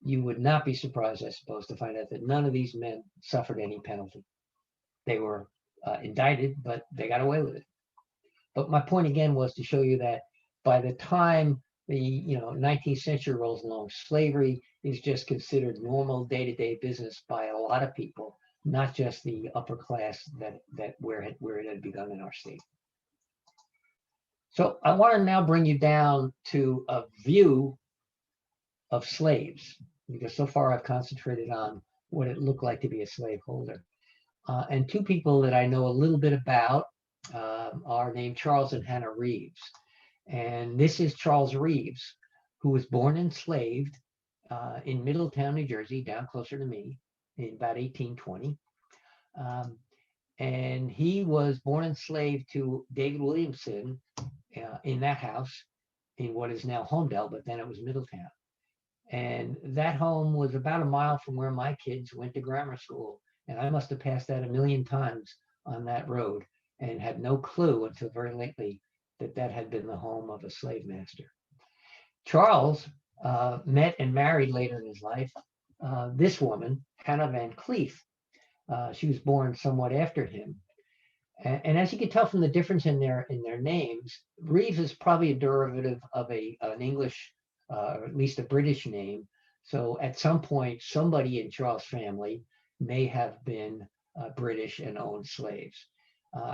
S2: you would not be surprised, I suppose, to find out that none of these men suffered any penalty. They were indicted, but they got away with it. But my point again was to show you that by the time the 19th century rolls along, slavery is just considered normal day-to-day business by a lot of people, not just the upper class where it had begun in our state. So I want to now bring you down to a view of slaves, because so far I've concentrated on what it looked like to be a slaveholder. And two people that I know a little bit about are named Charles and Hannah Reeves. And this is Charles Reeves, who was born enslaved in Middletown, New Jersey, down closer to me, in about 1820. and he was born enslaved to David Williamson in that house in what is now Homedale, but then it was Middletown. And that home was about a mile from where my kids went to grammar school. And I must have passed that a million times on that road and had no clue until very lately that that had been the home of a slave master. Charles met and married later in his life this woman, Hannah Van Cleef. She was born somewhat after him. And as you can tell from the difference in their names, Reeves is probably a derivative of an English, or at least a British name. So at some point, somebody in Charles' family may have been British and owned slaves.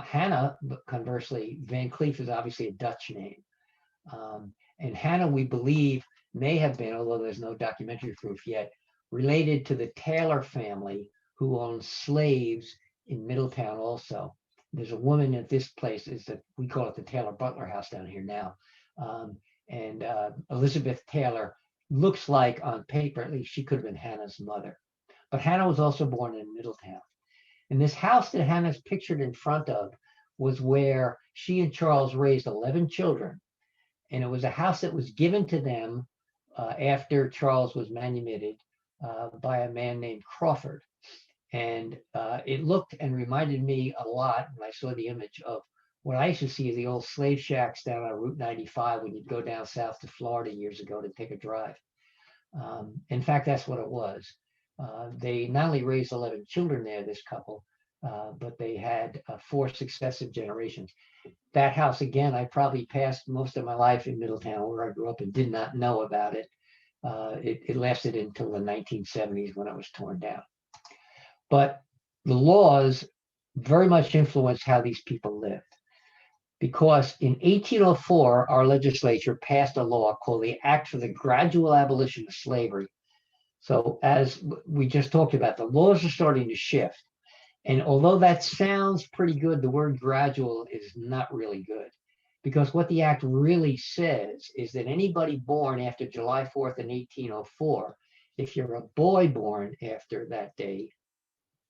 S2: Hannah, conversely, Van Cleef is obviously a Dutch name. And Hannah, we believe, may have been, although there's no documentary proof yet, related to the Taylor family who owned slaves in Middletown also. There's a woman at this place, we call it the Taylor Butler House down here now. And Elizabeth Taylor looks like on paper, at least she could have been Hannah's mother. But Hannah was also born in Middletown. And this house that Hannah's pictured in front of was where she and Charles raised 11 children. And it was a house that was given to them after Charles was manumitted by a man named Crawford. And it looked and reminded me a lot when I saw the image of what I used to see as the old slave shacks down on Route 95 when you'd go down south to Florida years ago to take a drive. In fact, that's what it was. They not only raised 11 children there, this couple, but they had 4 successive generations. That house, again, I probably passed most of my life in Middletown where I grew up and did not know about it. It lasted until the 1970s when it was torn down. But the laws very much influenced how these people lived. Because in 1804, our legislature passed a law called the Act for the Gradual Abolition of Slavery. So as we just talked about, the laws are starting to shift. And although that sounds pretty good, the word gradual is not really good. Because what the act really says is that anybody born after July 4th in 1804, if you're a boy born after that day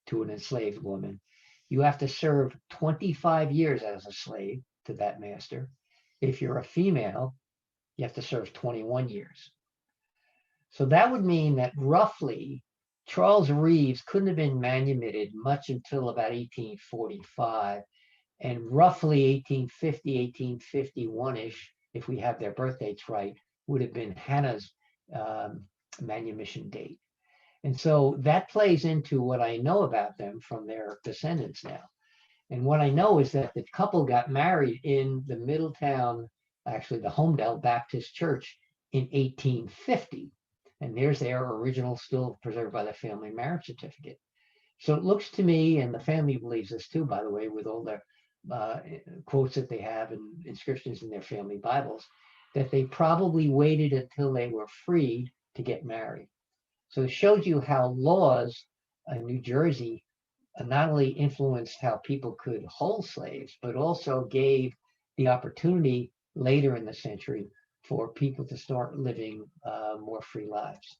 S2: to an enslaved woman, you have to serve 25 years as a slave to that master. If you're a female, you have to serve 21 years. So that would mean that roughly Charles Reeves couldn't have been manumitted much until about 1845, and roughly 1850, 1851-ish, if we have their birth dates right, would have been Hannah's manumission date. And so that plays into what I know about them from their descendants now. And what I know is that the couple got married in the Middletown, actually the Homedale Baptist Church in 1850. And there's their original, still preserved by the family marriage certificate. So it looks to me, and the family believes this too, by the way, with all the quotes that they have and inscriptions in their family Bibles, that they probably waited until they were freed to get married. So it shows you how laws in New Jersey not only influenced how people could hold slaves, but also gave the opportunity later in the century for people to start living more free lives.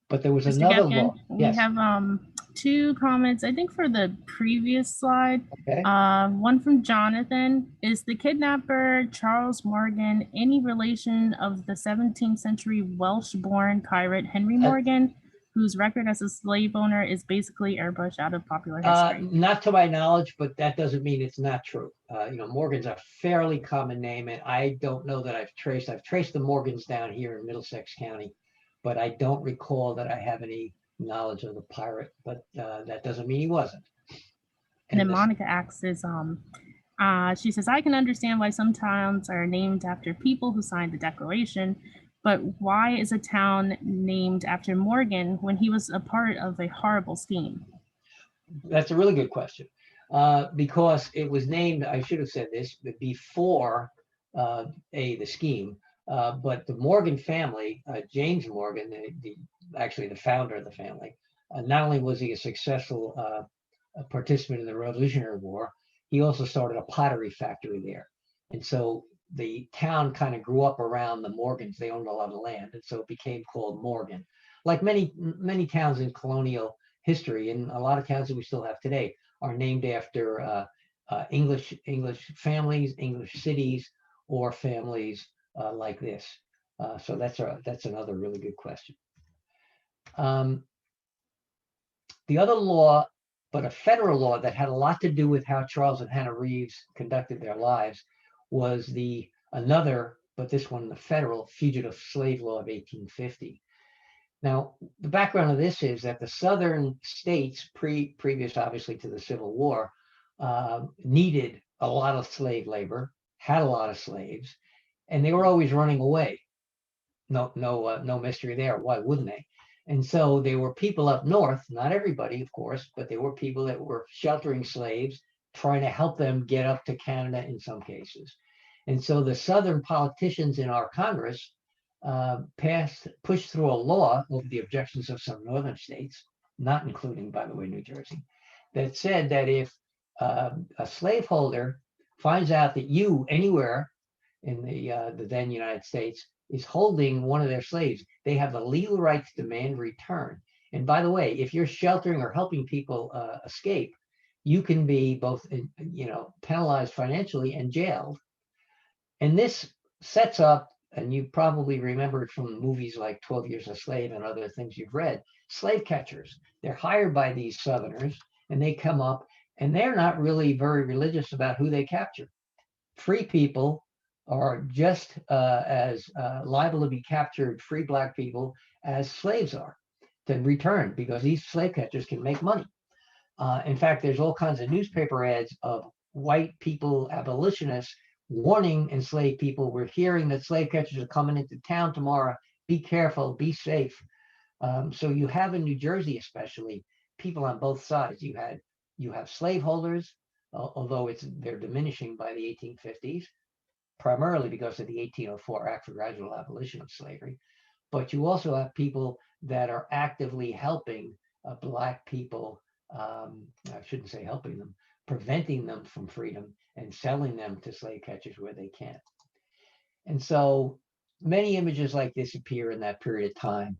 S2: But there was
S1: Mr.
S2: another
S1: Geffken,
S2: law.
S1: we
S2: Yes.
S1: have 2 comments, I think, for the previous slide.
S2: Okay.
S1: One from Jonathan. Is the kidnapper Charles Morgan any relation of the 17th century Welsh-born pirate Henry Morgan, whose record as a slave owner is basically airbrushed out of popular history?
S2: Not to my knowledge, but that doesn't mean it's not true. Morgan's a fairly common name, and I don't know that I've traced the Morgans down here in Middlesex County, but I don't recall that I have any knowledge of the pirate, but that doesn't mean he wasn't.
S1: And then Monica asks she says, I can understand why some towns are named after people who signed the Declaration, but why is a town named after Morgan when he was a part of a horrible scheme?
S2: That's a really good question. Because it was named, I should have said this, before the scheme, but the Morgan family, James Morgan, actually the founder of the family, not only was he a successful participant in the Revolutionary War, he also started a pottery factory there. And so the town kind of grew up around the Morgans. They owned a lot of land, and so it became called Morgan. Like many towns in colonial history, and a lot of towns that we still have today, are named after English families, English cities, or families like this. So that's another really good question. The other law, but a federal law that had a lot to do with how Charles and Hannah Reeves conducted their lives, was another, but this one, the federal Fugitive Slave Law of 1850. Now, the background of this is that the southern states, previous obviously to the Civil War, needed a lot of slave labor, had a lot of slaves, and they were always running away. No mystery there. Why wouldn't they? And so there were people up north, not everybody, of course, but there were people that were sheltering slaves, trying to help them get up to Canada in some cases. And so the southern politicians in our Congress pushed through a law over the objections of some northern states, not including, by the way, New Jersey, that said that if a slaveholder finds out that you anywhere in the then United States is holding one of their slaves, they have the legal right to demand return. And by the way, if you're sheltering or helping people escape, you can be both, penalized financially and jailed. And this sets up, and you probably remember it from movies like 12 Years a Slave and other things you've read, slave catchers. They're hired by these Southerners, and they come up, and they're not really very religious about who they capture. Free people are just as liable to be captured, free Black people, as slaves are to return, because these slave catchers can make money. In fact, there's all kinds of newspaper ads of white people, abolitionists, warning enslaved people, we're hearing that slave catchers are coming into town tomorrow. Be careful, be safe. So you have in New Jersey, especially, people on both sides. You have slaveholders, although they're diminishing by the 1850s, primarily because of the 1804 Act for Gradual Abolition of Slavery. But you also have people that are actively helping Black people, I shouldn't say helping them, preventing them from freedom and selling them to slave catchers where they can. And so many images like this appear in that period of time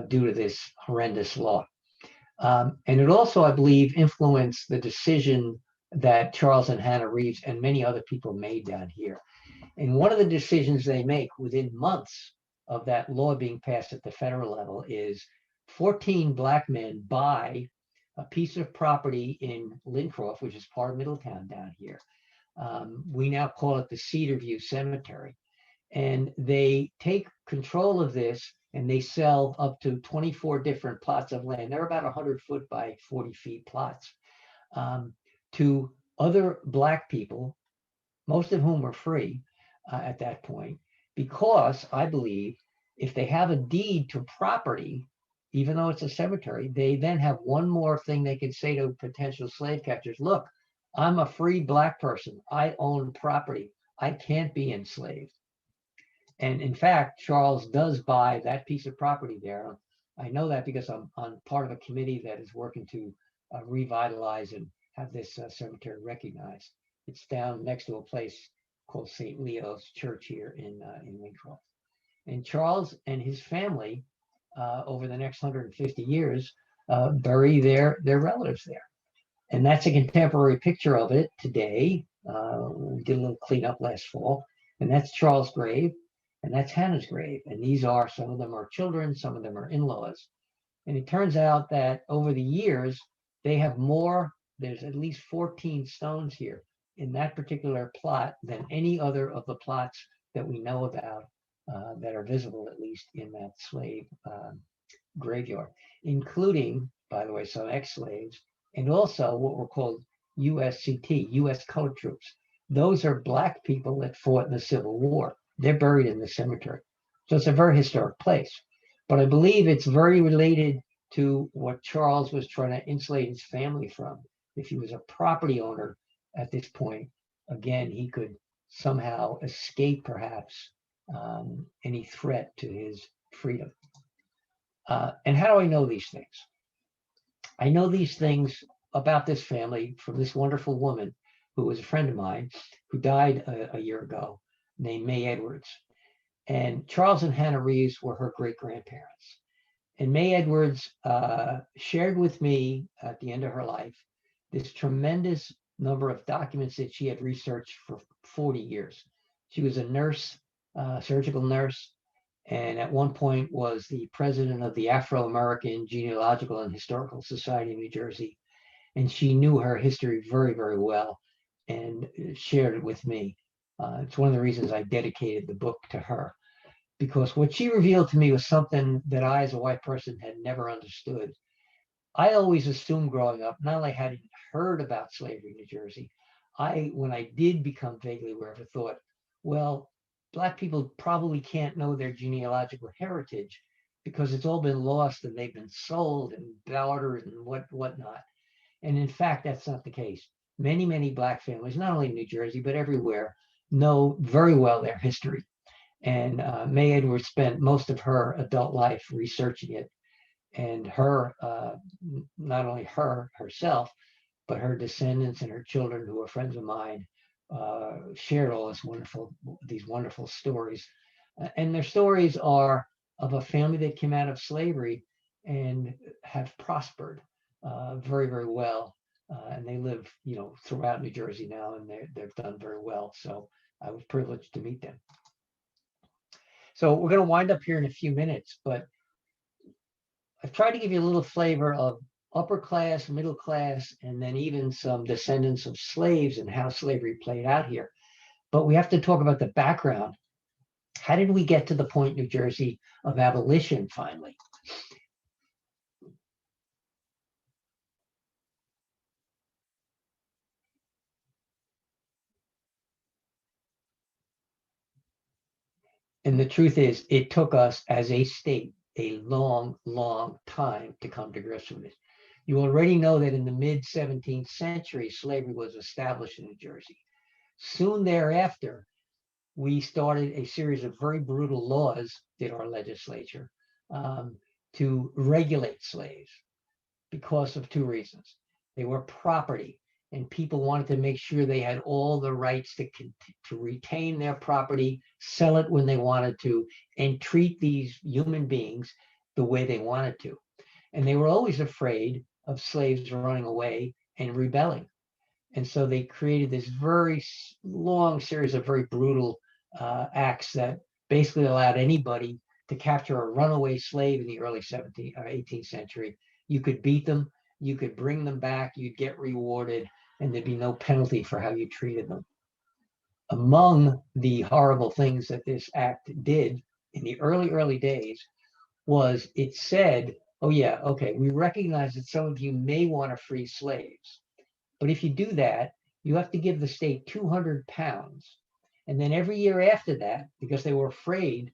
S2: due to this horrendous law. And it also, I believe, influenced the decision that Charles and Hannah Reeves and many other people made down here. And one of the decisions they make within months of that law being passed at the federal level is 14 Black men buy a piece of property in Lincroft, which is part of Middletown down here. We now call it the Cedar View Cemetery. And they take control of this, and they sell up to 24 different plots of land. They're about 100 foot by 40 feet plots to other Black people, most of whom are free at that point, because I believe if they have a deed to property, even though it's a cemetery, they then have one more thing they can say to potential slave catchers. Look, I'm a free Black person. I own property. I can't be enslaved. And in fact, Charles does buy that piece of property there. I know that because I'm on part of a committee that is working to revitalize and have this cemetery recognized. It's down next to a place called St. Leo's Church here in Lincroft. And Charles and his family, over the next 150 years, bury their relatives there. And that's a contemporary picture of it today. We did a little cleanup last fall, and that's Charles' grave, and that's Hannah's grave. And these are, some of them are children, some of them are in-laws. And it turns out that over the years, they have more, there's at least 14 stones here in that particular plot than any other of the plots that we know about that are visible, at least in that slave graveyard, including, by the way, some ex-slaves, and also what were called USCT, US colored troops. Those are Black people that fought in the Civil War. They're buried in the cemetery. So it's a very historic place. But I believe it's very related to what Charles was trying to insulate his family from. If he was a property owner at this point, again, he could somehow escape perhaps any threat to his freedom. And how do I know these things? I know these things about this family from this wonderful woman who was a friend of mine who died a year ago, named May Edwards. And Charles and Hannah Reeves were her great-grandparents. And May Edwards shared with me at the end of her life this tremendous number of documents that she had researched for 40 years. She was a nurse, surgical nurse, and at one point was the president of the Afro-American Genealogical and Historical Society in New Jersey. And she knew her history very, very well and shared it with me. It's one of the reasons I dedicated the book to her, because what she revealed to me was something that I, as a white person, had never understood. I always assumed growing up, not only hadn't heard about slavery in New Jersey, when I did become vaguely aware of it, thought, well, Black people probably can't know their genealogical heritage because it's all been lost and they've been sold and bartered and whatnot. And in fact, that's not the case. Many, many Black families, not only in New Jersey, but everywhere, know very well their history. And May Edwards spent most of her adult life researching it. And her, not only herself, but her descendants and her children, who are friends of mine, shared all these wonderful stories. And their stories are of a family that came out of slavery and have prospered very, very well. And they live, throughout New Jersey now, and they've done very well. So I was privileged to meet them. So we're going to wind up here in a few minutes, but I've tried to give you a little flavor of upper class, middle class, and then even some descendants of slaves and how slavery played out here. But we have to talk about the background. How did we get to the point, New Jersey, of abolition finally? And the truth is, it took us as a state a long, long time to come to grips with it. You already know that in the mid 17th century, slavery was established in New Jersey. Soon thereafter, we started a series of very brutal laws, did our legislature, to regulate slaves because of two reasons. They were property, and people wanted to make sure they had all the rights to retain their property, sell it when they wanted to, and treat these human beings the way they wanted to. And they were always afraid of slaves running away and rebelling. And so they created this very long series of very brutal acts that basically allowed anybody to capture a runaway slave in the early 17th or 18th century. You could beat them, you could bring them back, you'd get rewarded, and there'd be no penalty for how you treated them. Among the horrible things that this act did in the early days was it said, oh yeah, okay, we recognize that some of you may want to free slaves, but if you do that, you have to give the state 200 pounds. And then every year after that, because they were afraid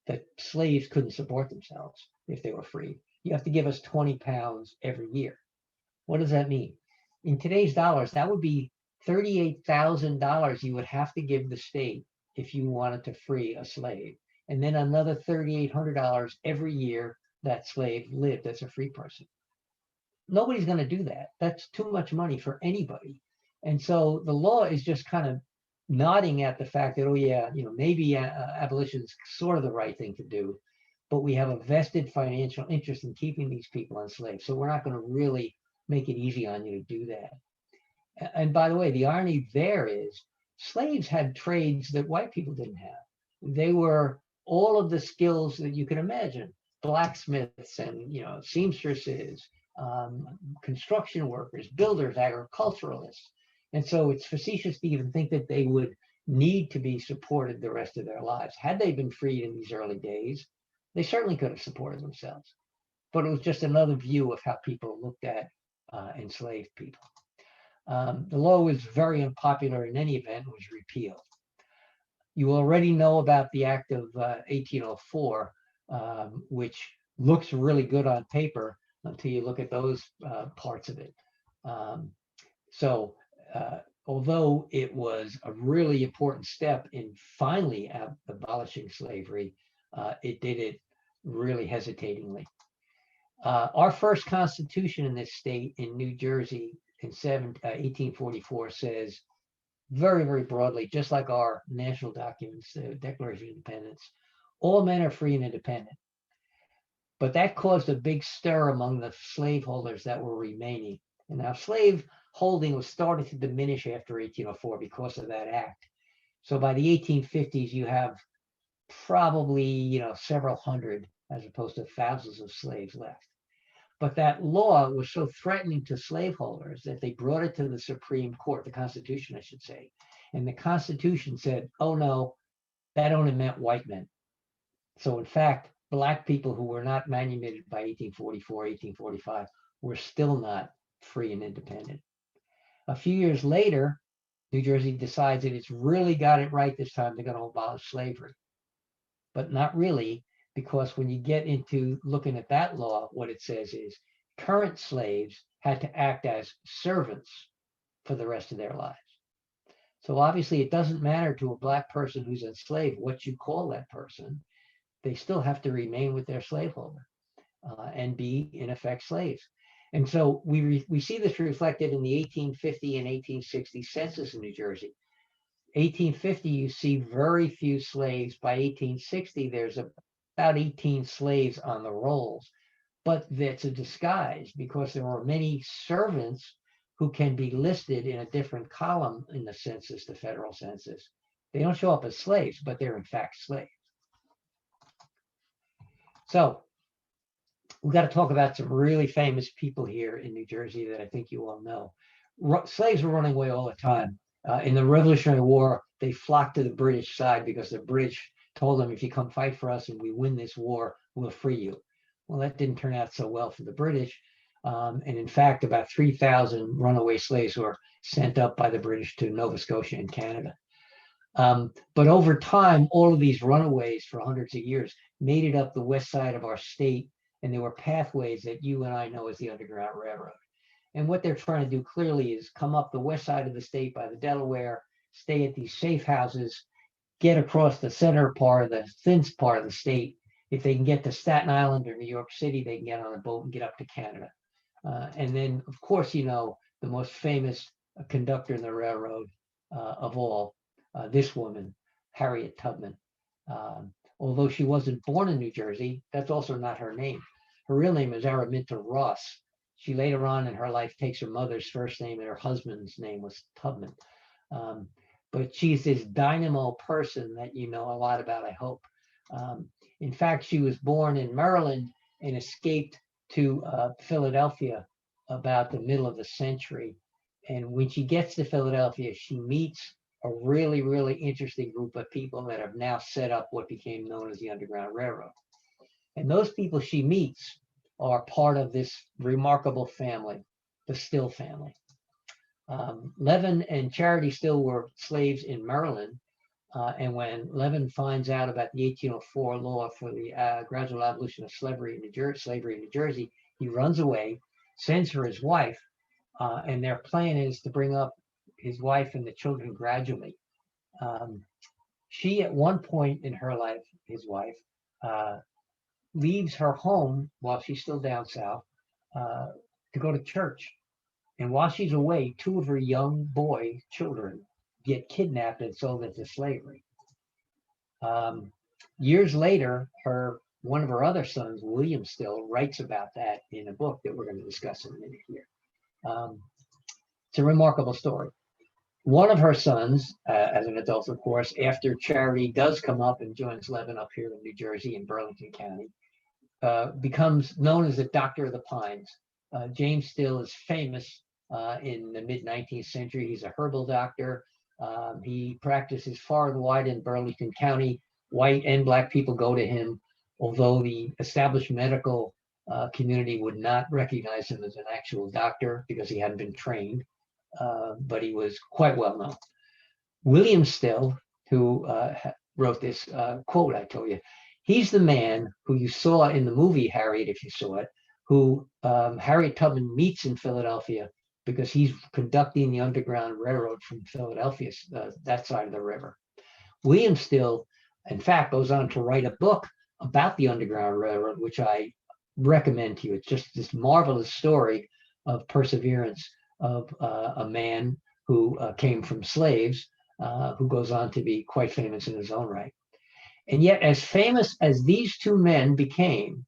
S2: that slaves couldn't support themselves if they were free, you have to give us 20 pounds every year. What does that mean? In today's dollars, that would be $38,000 you would have to give the state if you wanted to free a slave. And then another $3,800 every year that slave lived as a free person. Nobody's going to do that. That's too much money for anybody. And so the law is just kind of nodding at the fact that, oh yeah, maybe abolition is sort of the right thing to do, but we have a vested financial interest in keeping these people enslaved. So we're not going to really make it easy on you to do that. And by the way, the irony there is slaves had trades that white people didn't have. They were all of the skills that you can imagine: blacksmiths and seamstresses, construction workers, builders, agriculturalists. And so it's facetious to even think that they would need to be supported the rest of their lives. Had they been freed in these early days, they certainly could have supported themselves. But it was just another view of how people looked at enslaved people. The law was very unpopular in any event, was repealed. You already know about the Act of 1804, which looks really good on paper until you look at those parts of it. So although it was a really important step in finally abolishing slavery, it did it really hesitatingly. Our first constitution in this state, in New Jersey, in 1844, says very, very broadly, just like our national documents, the Declaration of Independence, all men are free and independent. But that caused a big stir among the slaveholders that were remaining. And now slave holding was starting to diminish after 1804 because of that act. So by the 1850s, you have probably, several hundred as opposed to thousands of slaves left. But that law was so threatening to slaveholders that they brought it to the Supreme Court, the Constitution, I should say. And the Constitution said, oh no, that only meant white men. So in fact, Black people who were not manumitted by 1844, 1845 were still not free and independent. A few years later, New Jersey decides that it's really got it right this time. They're going to abolish slavery. But not really, because when you get into looking at that law, what it says is current slaves had to act as servants for the rest of their lives. So obviously it doesn't matter to a Black person who's enslaved what you call that person. They still have to remain with their slaveholder and be, in effect, slaves. And so we see this reflected in the 1850 and 1860 census in New Jersey. 1850, you see very few slaves. By 1860, there's about 18 slaves on the rolls. But that's a disguise because there are many servants who can be listed in a different column in the census, the federal census. They don't show up as slaves, but they're in fact slaves. So we've got to talk about some really famous people here in New Jersey that I think you all know. Slaves were running away all the time. In the Revolutionary War, they flocked to the British side because the British told them, if you come fight for us and we win this war, we'll free you. Well, that didn't turn out so well for the British. And in fact, about 3,000 runaway slaves were sent up by the British to Nova Scotia and Canada. But over time, all of these runaways for hundreds of years made it up the west side of our state. And there were pathways that you and I know as the Underground Railroad. And what they're trying to do clearly is come up the west side of the state by the Delaware, stay at these safe houses, get across the center part, the thin part of the state. If they can get to Staten Island or New York City, they can get on a boat and get up to Canada. And then, of course, the most famous conductor in the railroad of all, this woman, Harriet Tubman. Although she wasn't born in New Jersey, that's also not her name. Her real name is Araminta Ross. She later on in her life takes her mother's first name, and her husband's name was Tubman. But she's this dynamo person that you know a lot about, I hope. In fact, she was born in Maryland and escaped to Philadelphia about the middle of the century. And when she gets to Philadelphia, she meets a really, really interesting group of people that have now set up what became known as the Underground Railroad. And those people she meets are part of this remarkable family, the Still family. Levin and Charity Still were slaves in Maryland. And when Levin finds out about the 1804 law for the gradual abolition of slavery in New Jersey, he runs away, sends for his wife, and their plan is to bring up his wife and the children gradually. She, at one point in her life, his wife, leaves her home while she's still down south to go to church. And while she's away, two of her young boy children get kidnapped and sold into slavery. Years later, one of her other sons, William Still, writes about that in a book that we're going to discuss in a minute here. It's a remarkable story. One of her sons, as an adult, of course, after Charity does come up and joins Levin up here in New Jersey in Burlington County, becomes known as the Doctor of the Pines. James Still is famous in the mid-19th century. He's a herbal doctor. He practices far and wide in Burlington County. White and Black people go to him, although the established medical community would not recognize him as an actual doctor because he hadn't been trained, but he was quite well known. William Still, who wrote this quote I told you, he's the man who you saw in the movie Harriet, if you saw it, who Harriet Tubman meets in Philadelphia because he's conducting the Underground Railroad from Philadelphia, that side of the river. William Still, in fact, goes on to write a book about the Underground Railroad, which I recommend to you. It's just this marvelous story of perseverance of a man who came from slaves, who goes on to be quite famous in his own right. And yet, as famous as these two men became,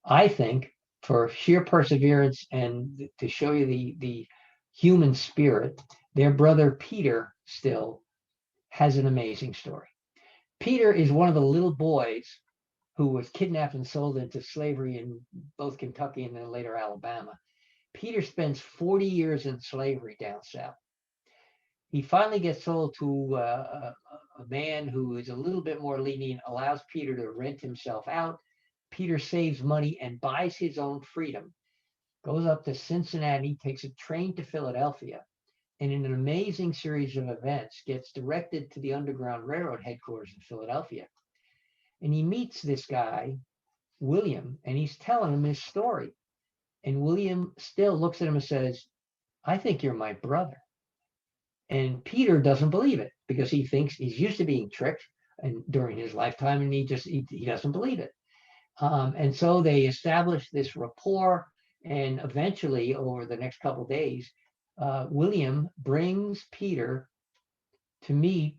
S2: I think for sheer perseverance and to show you the human spirit, their brother Peter still has an amazing story. Peter is one of the little boys who was kidnapped and sold into slavery in both Kentucky and then later Alabama. Peter spends 40 years in slavery down south. He finally gets sold to a man who is a little bit more lenient, allows Peter to rent himself out. Peter saves money and buys his own freedom, goes up to Cincinnati, takes a train to Philadelphia, and in an amazing series of events gets directed to the Underground Railroad headquarters in Philadelphia. And he meets this guy, William, and he's telling him his story. And William still looks at him and says, I think you're my brother. And Peter doesn't believe it because he thinks he's used to being tricked and during his lifetime, and he doesn't believe it. And so they establish this rapport, and eventually, over the next couple of days, William brings Peter to meet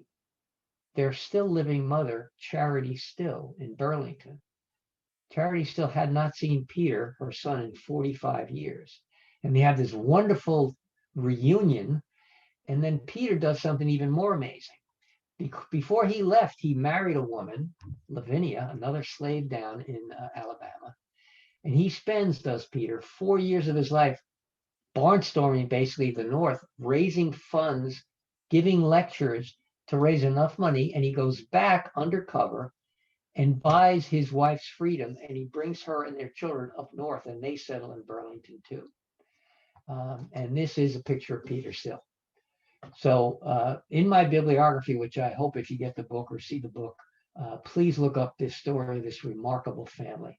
S2: their still living mother, Charity Still, in Burlington. Charity Still had not seen Peter, her son, in 45 years. And they have this wonderful reunion. And then Peter does something even more amazing. Before he left, he married a woman, Lavinia, another slave down in Alabama. And he does Peter, 4 years of his life barnstorming basically the North, raising funds, giving lectures to raise enough money. And he goes back undercover and buys his wife's freedom, and he brings her and their children up north, and they settle in Burlington too. And this is a picture of Peter Still. So in my bibliography, which I hope if you get the book or see the book, please look up this story of this remarkable family.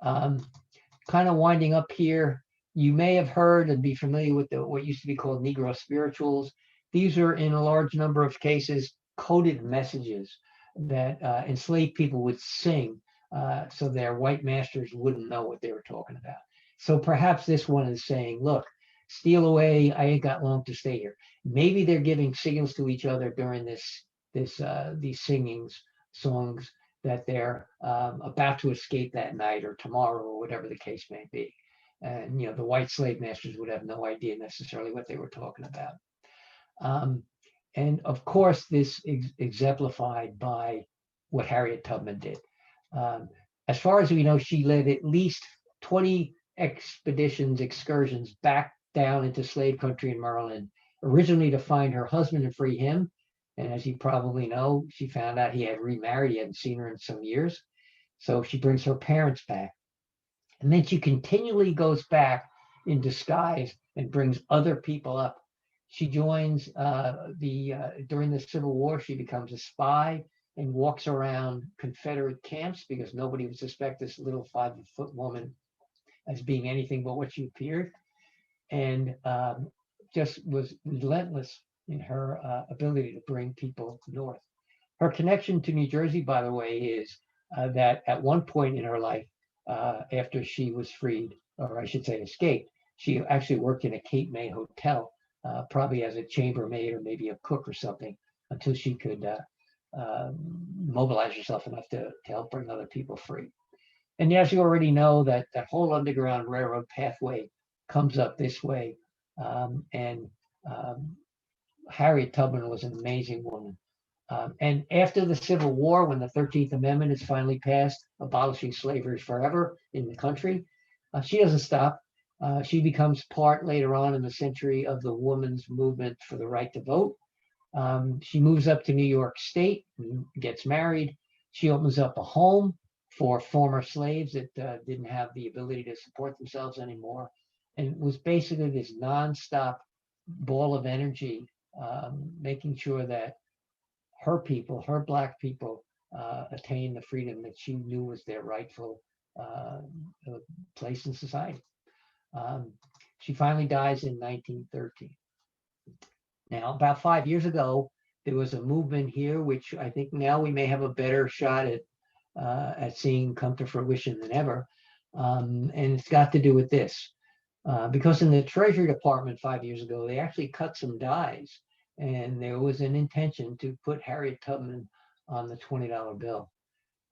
S2: Kind of winding up here, you may have heard and be familiar with what used to be called Negro spirituals. These are, in a large number of cases, coded messages that enslaved people would sing so their white masters wouldn't know what they were talking about. So perhaps this one is saying, look, steal away, I ain't got long to stay here. Maybe they're giving signals to each other during these songs that they're about to escape that night or tomorrow or whatever the case may be. And the white slave masters would have no idea necessarily what they were talking about. And of course, this exemplified by what Harriet Tubman did. As far as we know, she led at least 20 excursions back down into slave country in Maryland, originally to find her husband and free him. And as you probably know, she found out he had remarried. He hadn't seen her in some years. So she brings her parents back. And then she continually goes back in disguise and brings other people up. She joins during the Civil War, she becomes a spy and walks around Confederate camps because nobody would suspect this little 5-foot woman as being anything but what she appeared. And just was relentless in her ability to bring people north. Her connection to New Jersey, by the way, is that at one point in her life, after she was freed, or I should say escaped, she actually worked in a Cape May hotel, probably as a chambermaid or maybe a cook or something, until she could mobilize herself enough to help bring other people free. And as you already know, that whole Underground Railroad pathway comes up this way. Harriet Tubman was an amazing woman. And after the Civil War, when the 13th Amendment is finally passed, abolishing slavery forever in the country, she doesn't stop. She becomes part later on in the century of the women's movement for the right to vote. She moves up to New York State, gets married. She opens up a home for former slaves that didn't have the ability to support themselves anymore, and was basically this nonstop ball of energy, making sure that her people, her Black people, attain the freedom that she knew was their rightful place in society. She finally dies in 1913. Now, about 5 years ago, there was a movement here, which I think now we may have a better shot at seeing come to fruition than ever. And it's got to do with this. Because in the Treasury Department 5 years ago, they actually cut some dies, and there was an intention to put Harriet Tubman on the $20 bill.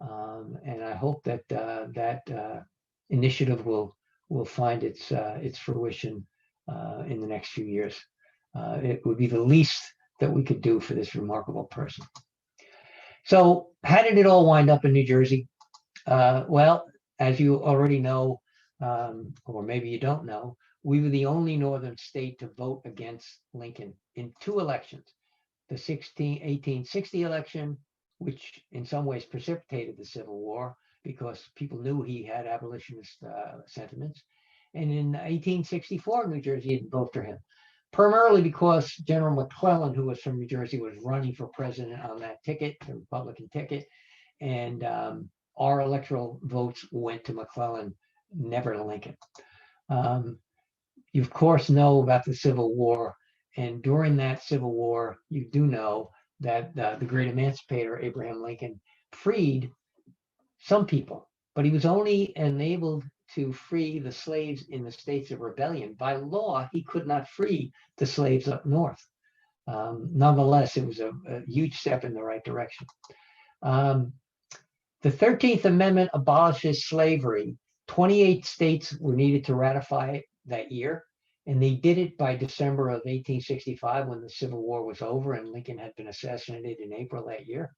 S2: And I hope that initiative will find its fruition in the next few years. It would be the least that we could do for this remarkable person. So how did it all wind up in New Jersey? Well, as you already know, or maybe you don't know, we were the only northern state to vote against Lincoln in 2 elections. The 1860 election, which in some ways precipitated the Civil War because people knew he had abolitionist sentiments. And in 1864, New Jersey didn't vote for him, primarily because General McClellan, who was from New Jersey, was running for president on that ticket, the Republican ticket. And our electoral votes went to McClellan, never to Lincoln. You, of course, know about the Civil War. And during that Civil War, you do know that the great emancipator, Abraham Lincoln, freed some people, but he was only enabled to free the slaves in the states of rebellion. By law, he could not free the slaves up north. Nonetheless, it was a huge step in the right direction. The 13th Amendment abolishes slavery. 28 states were needed to ratify it that year, and they did it by December of 1865 when the Civil War was over and Lincoln had been assassinated in April that year.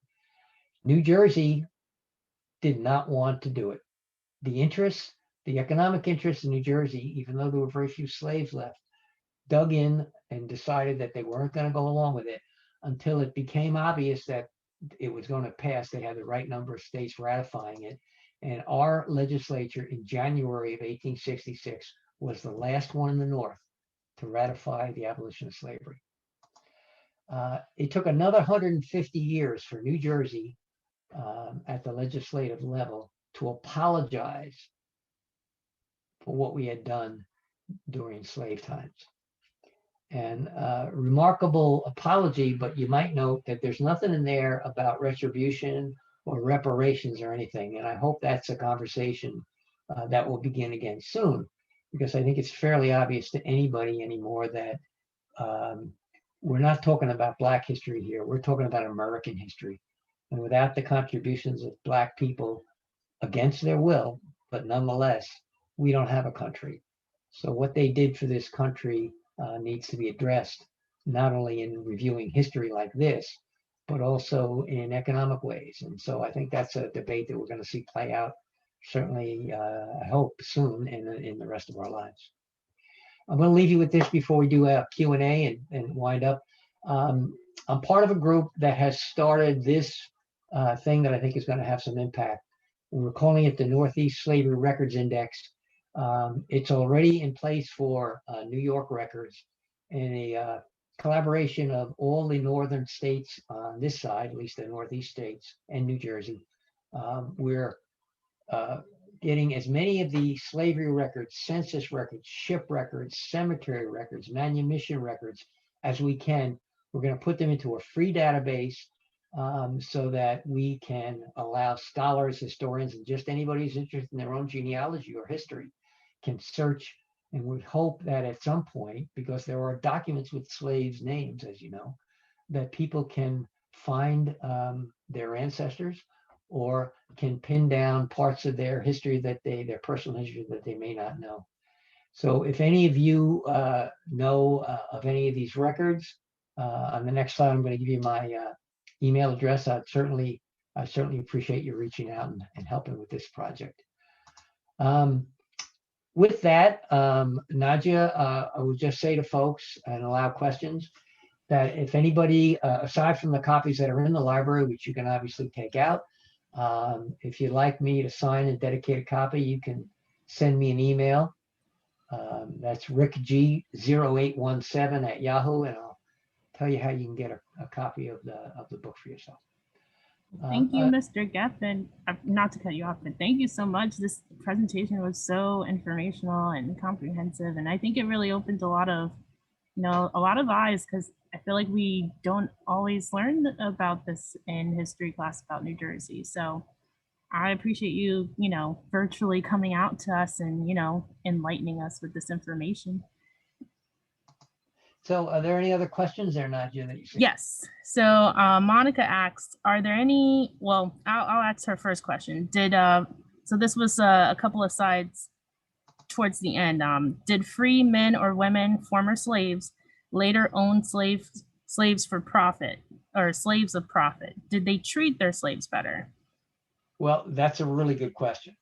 S2: New Jersey did not want to do it. The economic interests in New Jersey, even though there were very few slaves left, dug in and decided that they weren't going to go along with it until it became obvious that it was going to pass. They had the right number of states ratifying it. And our legislature in January of 1866 was the last one in the North to ratify the abolition of slavery. It took another 150 years for New Jersey at the legislative level to apologize for what we had done during slave times. And remarkable apology, but you might note that there's nothing in there about retribution or reparations or anything. And I hope that's a conversation that will begin again soon, because I think it's fairly obvious to anybody anymore that we're not talking about Black history here. We're talking about American history. And without the contributions of Black people against their will, but nonetheless, we don't have a country. So what they did for this country needs to be addressed, not only in reviewing history like this, but also in economic ways. And so I think that's a debate that we're going to see play out, certainly, I hope, soon in the rest of our lives. I'm going to leave you with this before we do a Q&A and wind up. I'm part of a group that has started this thing that I think is going to have some impact. We're calling it the Northeast Slavery Records Index. It's already in place for New York records, and a collaboration of all the northern states on this side, at least the Northeast states, and New Jersey. We're getting as many of the slavery records, census records, ship records, cemetery records, manumission records as we can. We're going to put them into a free database so that we can allow scholars, historians, and just anybody who's interested in their own genealogy or history can search. And we hope that at some point, because there are documents with slaves' names, as you know, that people can find their ancestors or can pin down parts of their history their personal history that they may not know. So if any of you know of any of these records, on the next slide, I'm going to give you my email address. I certainly appreciate you reaching out and helping with this project. With that, Nadia, I would just say to folks and allow questions that if anybody, aside from the copies that are in the library, which you can obviously take out, if you'd like me to sign and dedicate a copy, you can send me an email. That's rickg0817 @Yahoo, and I'll tell you how you can get a copy of the book for yourself.
S1: Thank you, Mr. Geffken. Not to cut you off, but thank you so much. This presentation was so informational and comprehensive, and I think it really opened a lot of eyes, because I feel like we don't always learn about this in history class about New Jersey. So I appreciate you, virtually coming out to us and, enlightening us with this information.
S2: So are there any other questions there, Nadia, that you see?
S1: Yes. So Monica asked, are there any, well, I'll ask her first question. Did So this was a couple of sides towards the end. Did free men or women, former slaves, later own slaves for profit or slaves of profit? Did they treat their slaves better?
S2: Well, that's a really good question.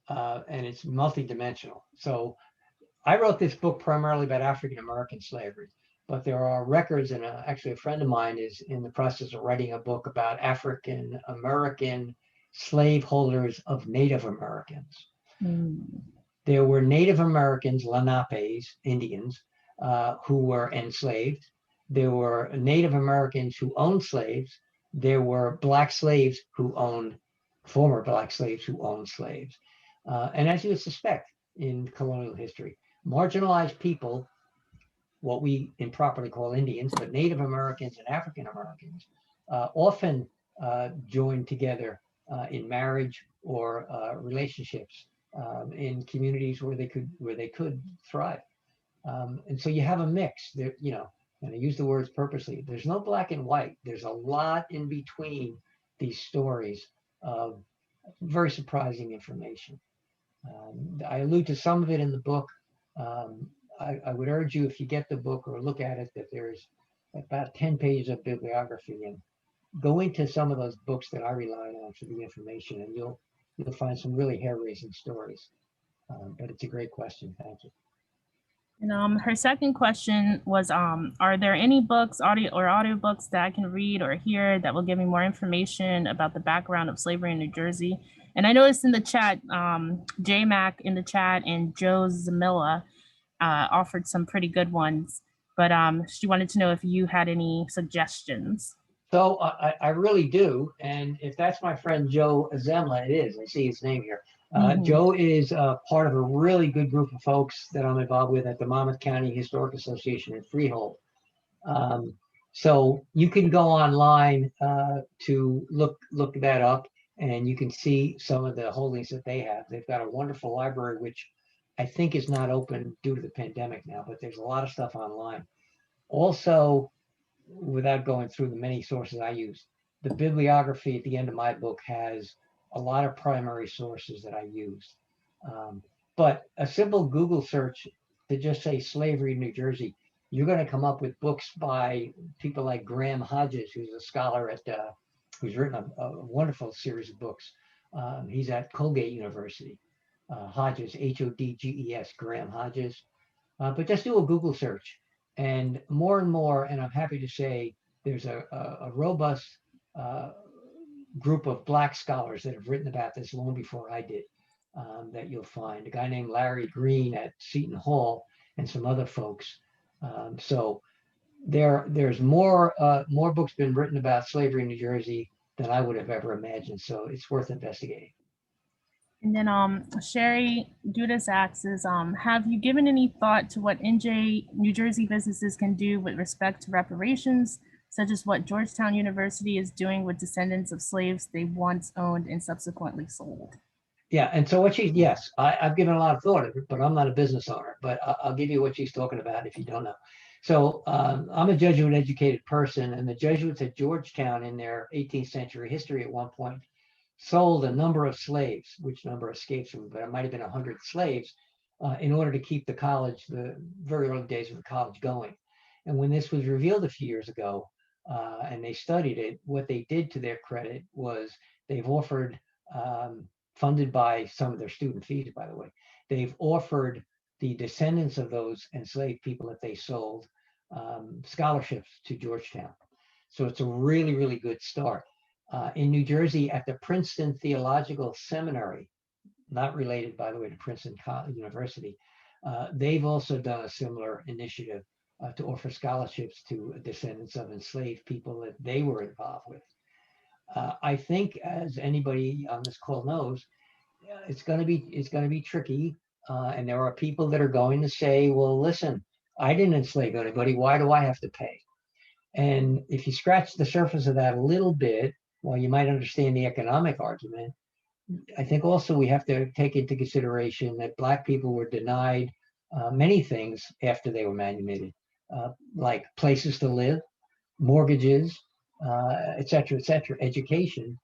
S2: And it's multidimensional. So I wrote this book primarily about African American slavery, but there are records, and actually a friend of mine is in the process of writing a book about African American slaveholders of Native Americans. There were Native Americans, Lenapes, Indians, who were enslaved. There were Native Americans who owned slaves. There were Black slaves who owned, former Black slaves who owned slaves. And as you would suspect in colonial history, marginalized people, what we improperly call Indians, but Native Americans and African Americans, often joined together in marriage or relationships in communities where they could thrive. And so you have a mix there, you know, and I use the words purposely. There's no black and white. There's a lot in between these stories of very surprising information. I allude to some of it in the book. I would urge you, if you get the book or look at it, that there's about 10 pages of bibliography, and go into some of those books that I rely on for the information, and you'll find some really hair-raising stories. But it's a great question. Thank you.
S1: And her second question was, are there any books, audiobooks that I can read or hear that will give me more information about the background of slavery in New Jersey? And I noticed in the chat, J Mac in the chat and Joe Zamilla offered some pretty good ones, but she wanted to know if you had any suggestions.
S2: So I really do. And if that's my friend Joe Zemla, it is. I see his name here. Joe is part of a really good group of folks that I'm involved with at the Monmouth County Historic Association in Freehold. So you can go online to look that up, and you can see some of the holdings that they have. They've got a wonderful library, which I think is not open due to the pandemic now, but there's a lot of stuff online. Also, without going through the many sources I use, the bibliography at the end of my book has a lot of primary sources that I use. But a simple Google search to just say slavery in New Jersey, you're going to come up with books by people like Graham Hodges, who's a scholar at, who's written a wonderful series of books. He's at Colgate University. Hodges, Hodges, Graham Hodges. But just do a Google search. And more, and I'm happy to say, there's a robust group of Black scholars that have written about this long before I did, that you'll find. A guy named Larry Green at Seton Hall and some other folks. So there's more books been written about slavery in New Jersey than I would have ever imagined. So it's worth investigating.
S1: And then Sherry Dudas asks, have you given any thought to what New Jersey businesses can do with respect to reparations, such as what Georgetown University is doing with descendants of slaves they once owned and subsequently sold?
S2: Yeah, and so yes, I've given a lot of thought of it, but I'm not a business owner, but I'll give you what she's talking about if you don't know. So I'm a Jesuit educated person, and the Jesuits at Georgetown in their 18th century history at one point sold a number of slaves, which number escapes me, but it might have been 100 slaves, in order to keep the college, the very early days of the college, going. And when this was revealed a few years ago, and they studied it, what they did, to their credit, was they've offered, funded by some of their student fees, by the way, they've offered the descendants of those enslaved people that they sold scholarships to Georgetown. So it's a really, really good start. In New Jersey, at the Princeton Theological Seminary, not related, by the way, to Princeton University, they've also done a similar initiative to offer scholarships to descendants of enslaved people that they were involved with. I think, as anybody on this call knows, it's going to be tricky, and there are people that are going to say, "Well, listen, I didn't enslave anybody. Why do I have to pay?" And if you scratch the surface of that a little bit, while you might understand the economic argument, I think also we have to take into consideration that Black people were denied many things after they were manumitted, like places to live, mortgages, et cetera, education.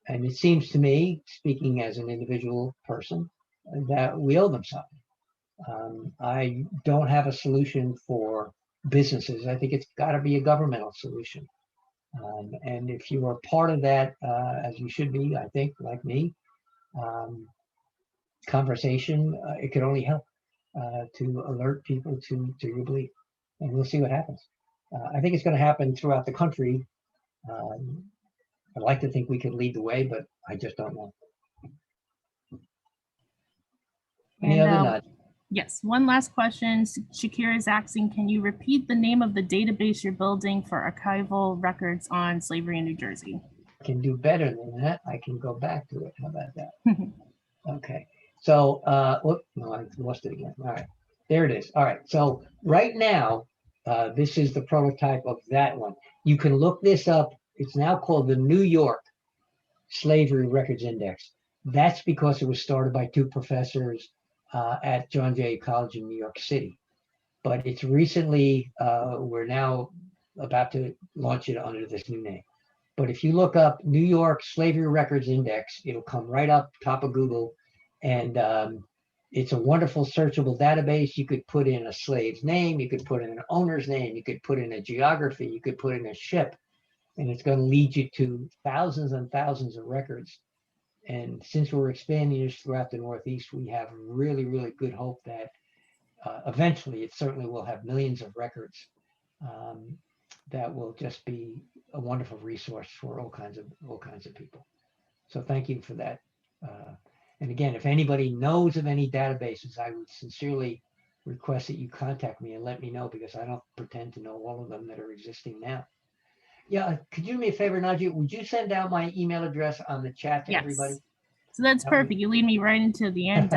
S2: And it seems to me, speaking as an individual person, that we owe them something. I don't have a solution for businesses. I think it's got to be a governmental solution. And if you are part of that, as you should be, I think, like me, conversation, it could only help to alert people to your belief. And we'll see what happens. I think it's going to happen throughout the country. I'd like to think we could lead the way, but I just don't know. Any other nod?
S1: Yes, one last question. Shakira is asking, can you repeat the name of the database you're building for archival records on slavery in New Jersey?
S2: I can do better than that. I can go back to it. How about that? Okay. So, no, I lost it again. All right, there it is. All right. So right now, this is the prototype of that one. You can look this up. It's now called the New York Slavery Records Index. That's because it was started by two professors at John Jay College in New York City. But it's recently, we're now about to launch it under this new name. But if you look up New York Slavery Records Index, it'll come right up top of Google. And it's a wonderful searchable database. You could put in a slave's name, you could put in an owner's name, you could put in a geography, you could put in a ship, and it's going to lead you to thousands and thousands of records. And since we're expanding this throughout the Northeast, we have really, really good hope that eventually it certainly will have millions of records that will just be a wonderful resource for all kinds of people. So thank you for that. And again, if anybody knows of any databases, I would sincerely request that you contact me and let me know, because I don't pretend to know all of them that are existing now. Yeah, could you do me a favor, Nadia? Would you send out my email address on the chat to everybody?
S1: So that's perfect. You lead me right into the end.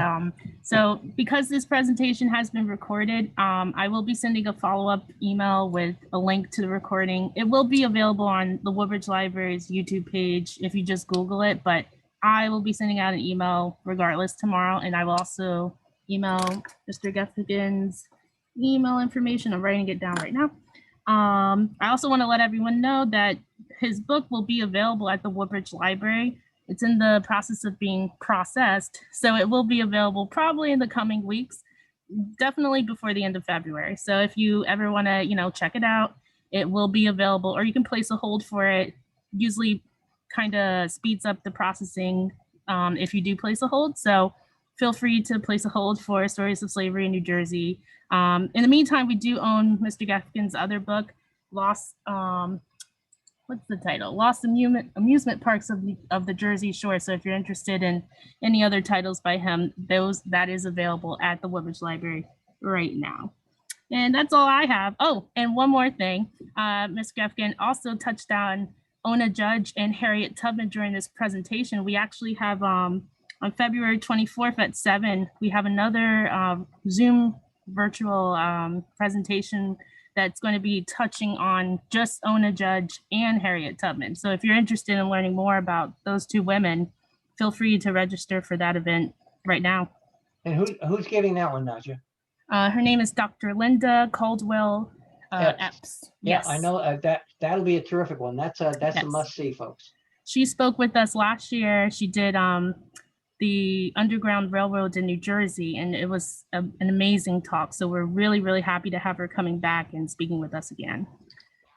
S1: So because this presentation has been recorded, I will be sending a follow-up email with a link to the recording. It will be available on the Woodbridge Library's YouTube page if you just Google it, but I will be sending out an email regardless tomorrow, and I will also email Mr. Geffken's email information. I'm writing it down right now. I also want to let everyone know that his book will be available at the Woodbridge Library. It's in the process of being processed, so it will be available probably in the coming weeks, definitely before the end of February. So if you ever want to, check it out, it will be available, or you can place a hold for it. Usually kind of speeds up the processing if you do place a hold. So feel free to place a hold for Stories of Slavery in New Jersey. In the meantime, we do own Mr. Geffken's other book, Lost, what's the title? Lost Amusement Parks of the Jersey Shore. So if you're interested in any other titles by him, that is available at the Woodbridge Library right now. And that's all I have. Oh, and one more thing. Ms. Geffken also touched on Ona Judge and Harriet Tubman during this presentation. We actually have on February 24th at 7, we have another Zoom virtual presentation that's going to be touching on just Ona Judge and Harriet Tubman. So if you're interested in learning more about those two women, feel free to register for that event right now.
S2: And who's giving that one, Nadia?
S1: Her name is Dr. Linda Caldwell Epps.
S2: Yeah,
S1: yes.
S2: I know that'll be a terrific one. That's yes. A must-see, folks.
S1: She spoke with us last year. She did the Underground Railroad in New Jersey, and it was an amazing talk. So we're really, really happy to have her coming back and speaking with us again.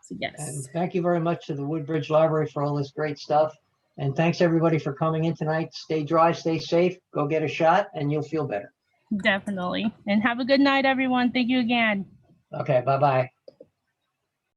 S1: So yes.
S2: And thank you very much to the Woodbridge Library for all this great stuff. And thanks everybody for coming in tonight. Stay dry, stay safe, go get a shot, and you'll feel better.
S1: Definitely. And have a good night, everyone. Thank you again.
S2: Okay, bye-bye.